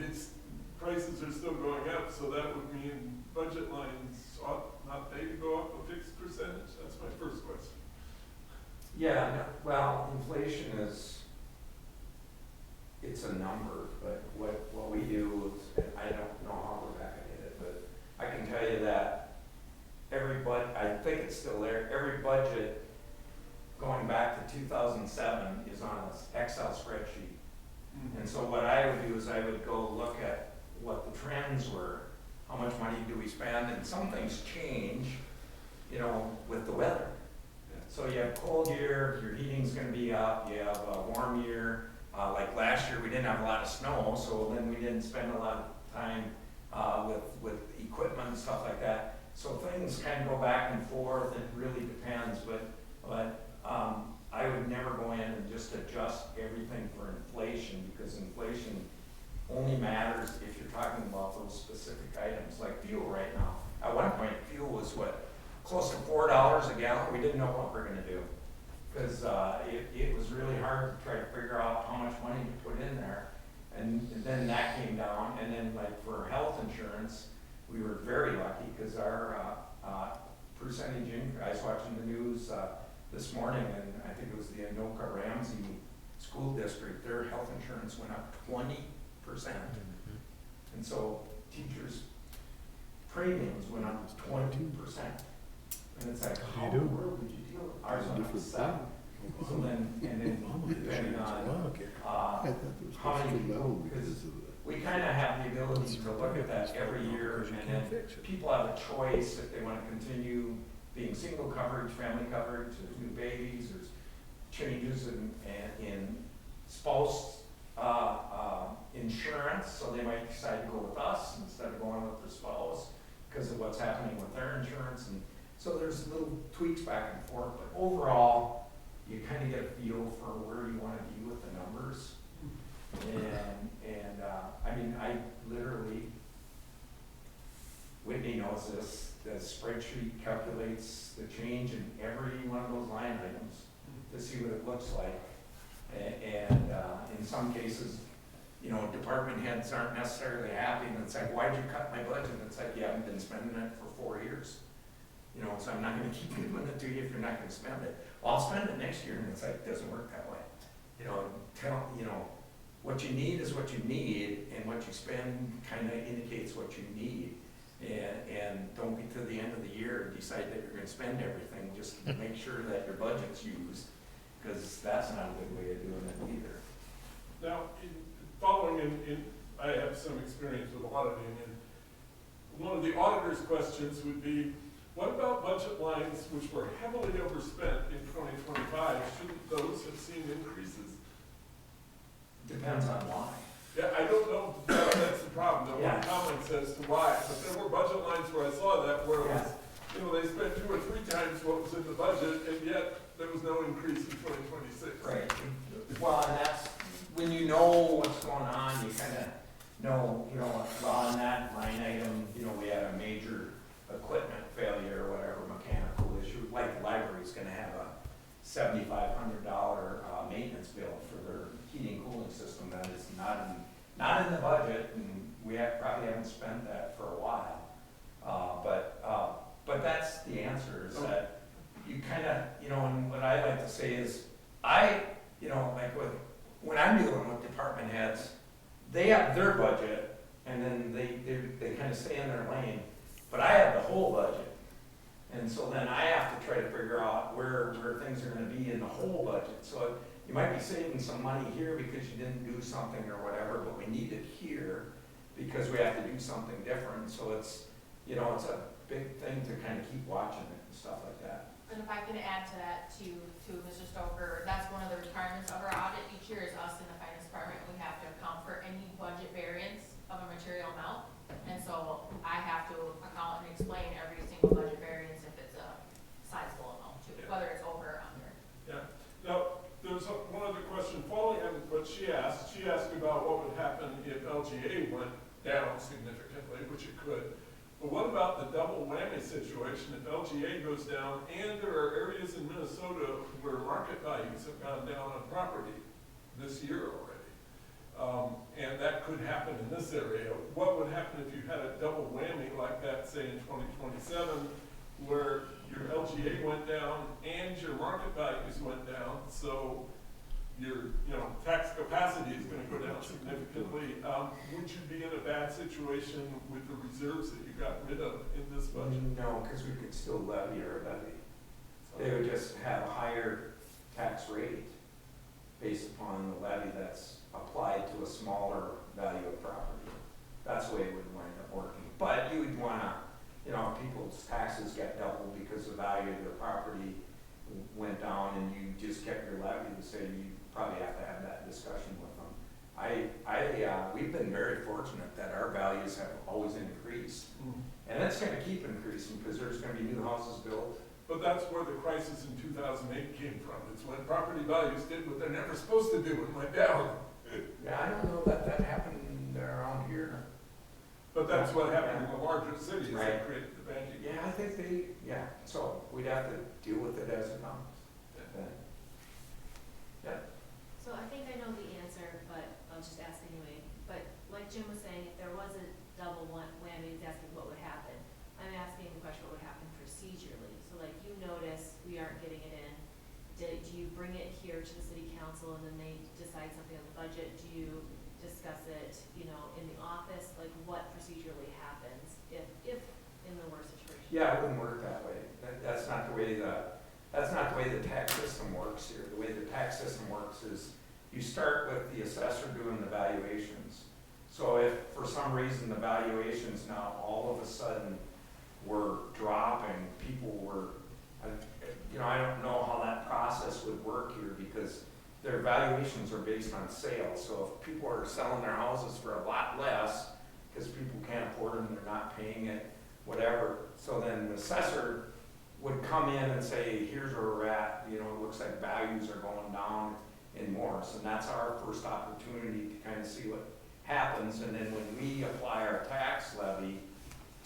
Prices are still going up, so that would mean budget lines ought not they to go up a fixed percentage? That's my first question. Yeah, well, inflation it's a number, but what we do is, I don't know how Rebecca did it, but I can tell you that I think it's still there, every budget going back to 2007 is on an Excel spreadsheet. Mm-hmm. And so what I would do is I would go look at what the trends were, how much money do we spend, and some things change, with the weather. So you have cold year, your heating's gonna be up, you have a warm year, like last year we didn't have a lot of snow, so then we didn't spend a lot of time with equipment and stuff like that. So things kind of go back and forth, it really depends, but I would never go in and just adjust everything for inflation, because inflation only matters if you're talking about those specific items, like fuel right now. At one point, fuel was close to $4 a gallon. We didn't know what we're gonna do, because it was really hard to try to figure out how much money to put in there. And then that came down, and then like for health insurance, we were very lucky because our percentage increase, I was watching the news this morning, and I think it was the Anoka Ramsey School District, their health insurance went up 20%. And so teachers' premiums went up 20%. And it's like, how in the world did you deal with ours on up 7? So then, depending on how many people, because we kind of have the ability to look at that every year, and then people have a choice if they want to continue being single coverage, family coverage, there's new babies, there's changes in spouse insurance, so they might decide to go with us instead of going with their spouse because of what's happening with their insurance. And so there's little tweaks back and forth, but overall, you kind of get a feel for where you want to be with the numbers. And I mean, I literally, Whitney knows this, the spreadsheet calculates the change in every one of those line items to see what it looks like. And in some cases, department heads aren't necessarily happy, and it's like, why'd you cut my budget? And it's like, you haven't been spending it for 4 years. So I'm not gonna keep giving it to you if you're not gonna spend it. Well, I'll spend it next year, and it's like, it doesn't work that way. what you need is what you need, and what you spend kind of indicates what you need. And don't be to the end of the year and decide that you're gonna spend everything, just make sure that your budget's used, because that's not a good way of doing it either. Now, following I have some experience with auditing, and one of the auditor's questions would be, what about budget lines which were heavily overspent in 2025? Shouldn't those have seen increases? Depends on why. Yeah, I don't know, that's the problem, no Yeah. one comments as to why, but there were budget lines where I saw that, where it was, you know, they spent 2 or 3 times what was in the budget, and yet there was no increase in 2026. Right. Well, and that's, when you know what's going on, you kind of know, you know, well, on that line item, you know, we had a major equipment failure or whatever, mechanical issue, like the library's gonna have a $7,500 maintenance bill for their heating cooling system that is not in the budget, and probably haven't spent that for a while. But that's the answer, is that you kind of, you know, and what I like to say is, you know, like when I'm dealing with department heads, they have their budget, and then they kind of stay in their lane, but I have the whole budget. And so then I have to try to figure out where things are gonna be in the whole budget. So you might be saving some money here because you didn't do something or whatever, but we need it here because we have to do something different. So it's, you know, it's a big thing to kind of keep watching it and stuff like that. And if I could add to that, to Mr. Stoker, that's one of the requirements of our audit each year, is us in the finance department, we have to account for any budget variance of a material amount. And so I have to account and explain every single budget variance if it's a sizable amount too, Yeah. whether it's over or under. Yeah. Now, there's one other question following on what she asked. She asked about what would happen if LGA went down significantly, which it could. But what about the double whammy situation? If LGA goes down, and there are areas in Minnesota where market values have gone down on property this year already, and that could happen in this area, what would happen if you had a double whammy like that, say in 2027, where your LGA went down and your market values went down, so your, you know, tax capacity is gonna go down significantly? Would you be in a bad situation with the reserves that you got rid of in this budget? No, because we could still levy our levy. They would just have a higher tax rate based upon the levy that's applied to a smaller value of property. That's the way it would wind up working. But you would wanna, you know, if people's taxes get doubled because the value of their property went down and you just kept your levy the same, you probably have to have that discussion with them. We've been very fortunate that our values have always increased. And it's gonna keep increasing because there's gonna be new houses built. But that's where the crisis in 2008 came from. It's when property values did what they're never supposed to do and went down. Yeah, I don't know that happened around here. But that's what happened in the larger cities Right. that created the banking. Yeah, I think so we'd have to deal with it as it comes. Then. Yeah. So I think I know the answer, but I'll just ask anyway. But like Jim was saying, if there was a double whammy, he's asking what would happen. I'm asking the question, what would happen procedurally? So like you notice we aren't getting it in. Do you bring it here to the city council and then they decide something on the budget? Do you discuss it, you know, in the office? Like what procedurally happens if in the worst situation? Yeah, it wouldn't work that way. That's not the way the tax system works here. The way the tax system works is you start with the assessor doing the valuations. So if for some reason the valuations now all of a sudden were dropping, people were, you know, I don't know how that process would work here because their valuations are based on sales. So if people are selling their houses for a lot less because people can't afford them, they're not paying it, whatever. So then the assessor would come in and say, here's where we're at, you know, it looks like values are going down in Morris. And that's our first opportunity to kind of see what happens. And then when we apply our tax levy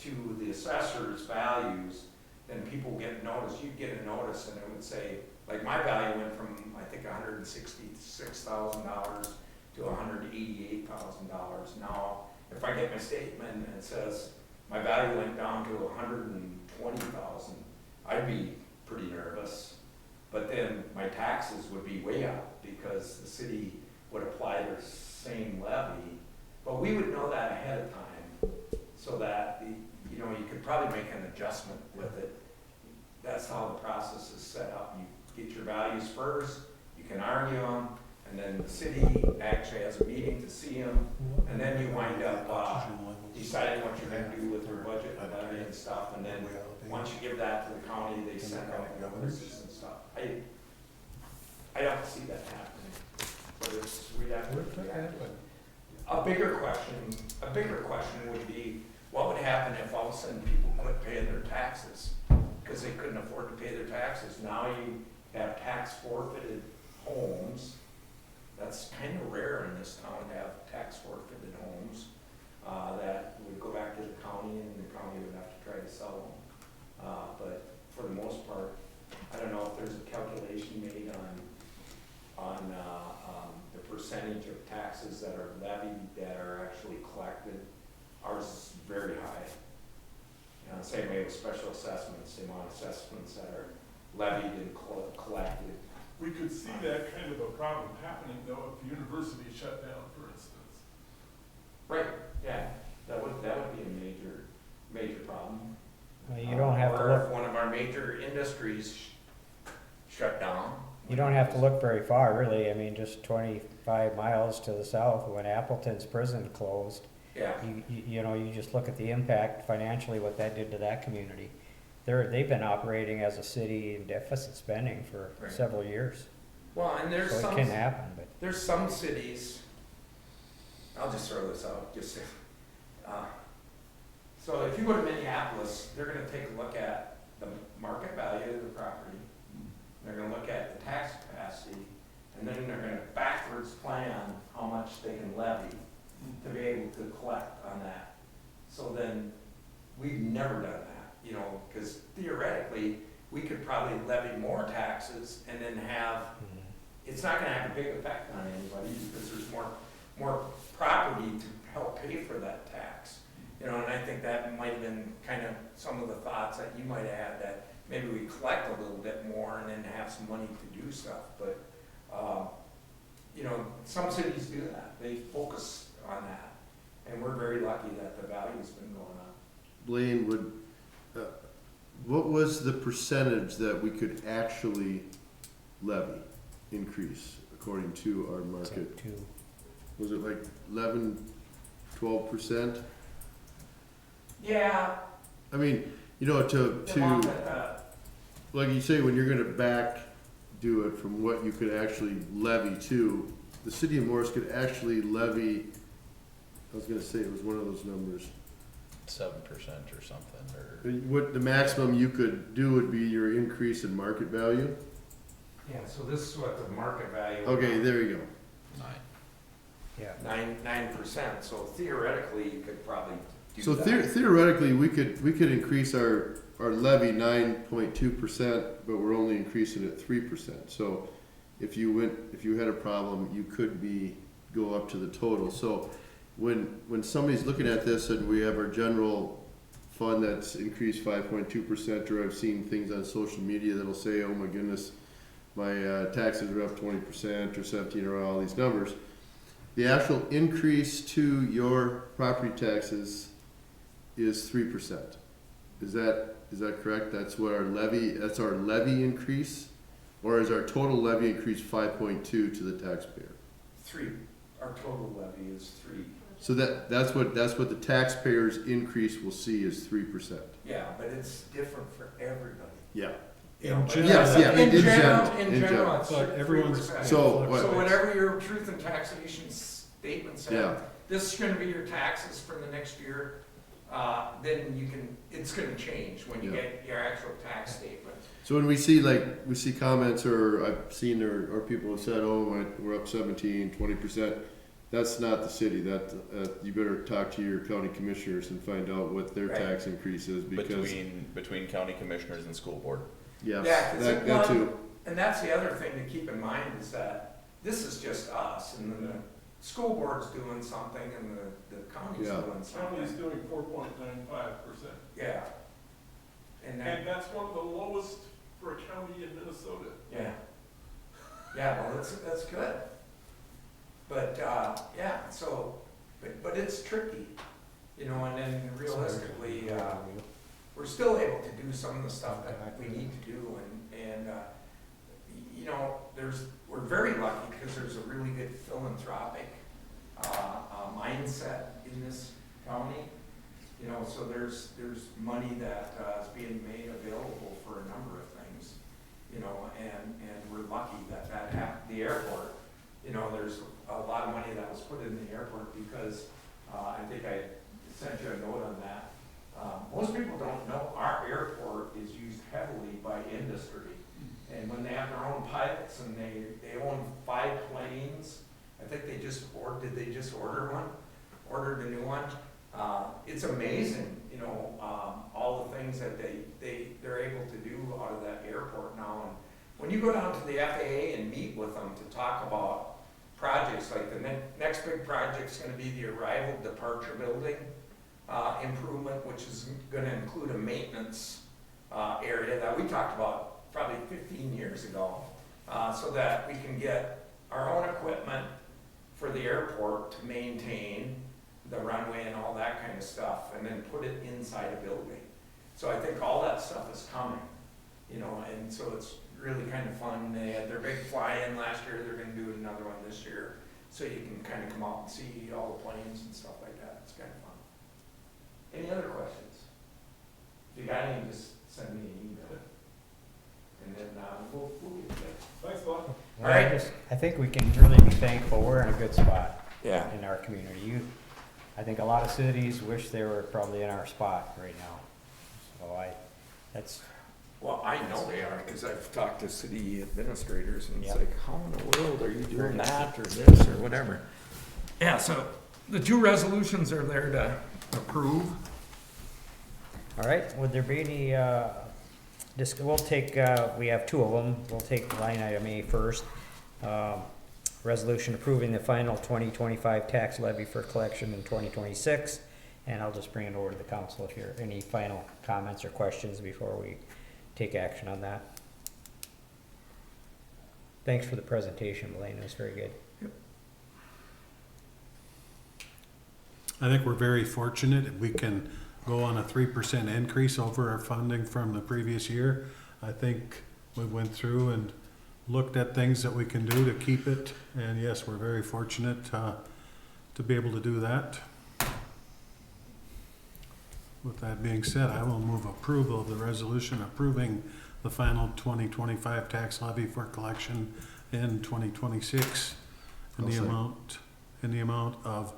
to the assessor's values, then people get notice. You'd get a notice and it would say, like my value went from, I think, $166,000 to $188,000. Now, if I get my statement and it says my value went down to $120,000, I'd be pretty nervous. But then my taxes would be way up because the city would apply their same levy, but we would know that ahead of time, so that, you know, you could probably make an adjustment with it. That's how the process is set up. You get your values first, you can argue them, and then the city actually has a meeting to see them, and then you wind up, deciding what you're gonna do with your budget and levy and stuff, and then once you give that to the county, they send out invoices and stuff. I don't see that happening, but it's, we'd have to react to it. A bigger question would be, what would happen if all of a sudden people quit paying their taxes? Because they couldn't afford to pay their taxes. Now you have tax forfeited homes. That's kind of rare in this town to have tax forfeited homes, that would go back to the county, and the county would have to try to sell them. But for the most part, I don't know if there's a calculation made on the percentage of taxes that are levied that are actually collected. Ours is very high. You know, same way with special assessments, the amount of assessments that are levied and collected. We could see that kind of a problem happening though if the university shut down, for instance. Right, yeah, that would be a major problem. Well, you don't have to Or if look, one of our major industries shut down. you don't have to look very far, really. I mean, just 25 miles to the south, when Appleton's prison closed, Yeah, you know, you just look at the impact financially, what that did to that community. They've been operating as a city in deficit spending for Right. several years. well, and there's So it some, can happen, but there's some cities, I'll just throw this out, so if you go to Minneapolis, they're gonna take a look at the market value of the property, they're gonna look at the tax capacity, and then they're gonna backwards plan how much they can levy to be able to collect on that. So then, we've never done that, you know, because theoretically, we could probably levy more taxes and then have, it's not gonna have a big effect on anybody because there's more property to help pay for that tax. You know, and I think that might have been kind of some of the thoughts that you might have had, that maybe we collect a little bit more and then have some money to do stuff, but, you know, some cities do that, they focus on that, and we're very lucky that the value's been going up. Blaine, what was the percentage that we could actually levy increase according to our it's market? up to, Was it like 11, 12%? Yeah, I mean, you know, the amount to, that, like you say, when you're gonna back do it from what you could actually levy to, the city of Morris could actually levy, I was gonna say it was one of those numbers. 7% or something, or What the maximum you could do would be your increase in market value? yeah, so this is what the market value. Okay, there you go. 9. yeah. 9%, so theoretically, you could probably do So that. theoretically, we could increase our levy 9.2%, but we're only increasing it 3%. So if you had a problem, you could go up to the total. So when somebody's looking at this and we have our general fund that's increased 5.2%, or I've seen things on social media that'll say, oh my goodness, my taxes are up 20% or 17% or all these numbers. The actual increase to your property taxes is 3%. Is that correct? That's what that's our levy increase? Or is our total levy increase 5.2 to the taxpayer? 3, our total levy is 3. So that's what the taxpayers increase will see is 3%. Yeah, but it's different for everybody. Yeah. You know, but Yes, yeah, in general, In in general, general. it's But everyone's- 3%. So So whatever your truth and taxation statement said, Yeah. this is gonna be your taxes for the next year, then it's gonna change when you Yeah. get your actual tax statement. So when we see comments, or I've seen, or people have said, oh, we're up 17, 20%, that's not the city. You better talk to your county commissioners and find out what their Right. tax increase is, because, between county commissioners and school board. yes, Yeah, 'cause that too. And that's the other thing to keep in mind, is that this is just us, and then the school board's doing something, and the county's Yeah. doing County's something. doing 4.95%. Yeah. And And that's one of the lowest for a county in Minnesota. yeah. Yeah, well, that's good. But, yeah, so, but it's tricky, you know, and then realistically, we're still able to do some of the stuff that we need to do, and you know, we're very lucky because there's a really good philanthropic mindset in this county. You know, so there's money that is being made available for a number of things, you know, and we're lucky that happened. The airport, you know, there's a lot of money that was put in the airport because I think I sent you a note on that. Most people don't know our airport is used heavily by industry. And when they have their own pilots and they own 5 planes, I think did they just ordered a new one? It's amazing, you know, all the things that they're able to do out of that airport now. And when you go down to the FAA and meet with them to talk about projects, like the next big project's gonna be the arrival departure building improvement, which is gonna include a maintenance area that we talked about probably 15 years ago, so that we can get our own equipment for the airport to maintain the runway and all that kind of stuff, and then put it inside a building. So I think all that stuff is coming, you know, and so it's really kind of fun. They had their big fly-in last year, they're gonna do another one this year, so you can kind of come out and see all the planes and stuff like that. It's kind of fun. Any other questions? If you got any, just send me an email. And then we'll get there. Thanks a lot. All right. I think we can really be thankful. We're in a good spot Yeah. in our community. I think a lot of cities wish they were probably in our spot right now. So that's. Well, I know they are, because I've talked to city administrators, and it's Yep. like, how in the world are you doing that, or this, or whatever? Yeah, so the 2 resolutions are there to approve. All right, would there be any, we'll take, we have 2 of them. We'll take line item A first. Resolution approving the final 2025 tax levy for collection in 2026. And I'll just bring it over to the council if you're, any final comments or questions before we take action on that. Thanks for the presentation, Blaine. It was very good. I think we're very fortunate if we can go on a 3% increase over our funding from the previous year. I think we went through and looked at things that we can do to keep it, and yes, we're very fortunate to be able to do that. With that being said, I will move approval of the resolution approving the final 2025 tax levy for collection in 2026 in the amount of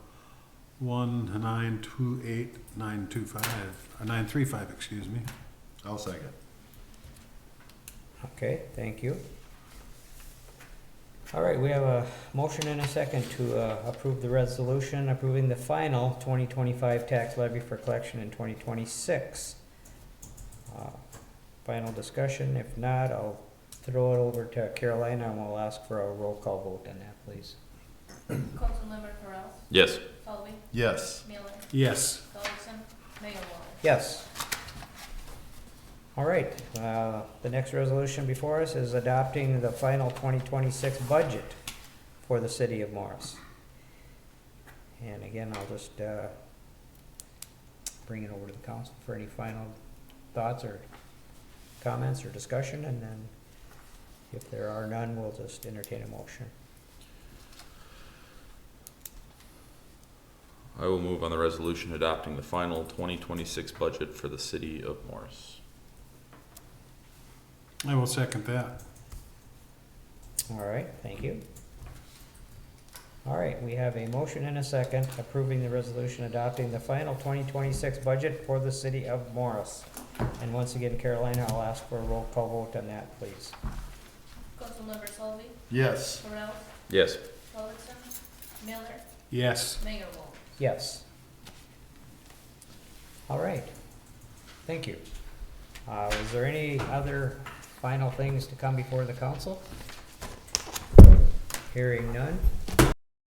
1,928,935, excuse me. I'll second. Okay, thank you. All right, we have a motion and a second to approve the resolution approving the final 2025 tax levy for collection in 2026. Final discussion. If not, I'll throw it over to Carolina and we'll ask for a roll call vote on that, please. Councilmember Corrales, Yes. Selby, Yes. Miller, Yes. Gullikson, Mayor Walner. Yes. All right, the next resolution before us is adopting the final 2026 budget for the city of Morris. And again, I'll just bring it over to the council for any final thoughts or comments or discussion, and then if there are none, we'll just entertain a motion. I will move on the resolution adopting the final 2026 budget for the city of Morris. I will second that. All right, thank you. All right, we have a motion and a second approving the resolution adopting the final 2026 budget for the city of Morris. And once again, Carolina, I'll ask for a roll call vote on that, please. Councilmember Selby, Yes. Corrales, Yes. Gullikson, Miller, Yes. Mayor Walner. Yes. All right, thank you. Is there any other final things to come before the council? Hearing none,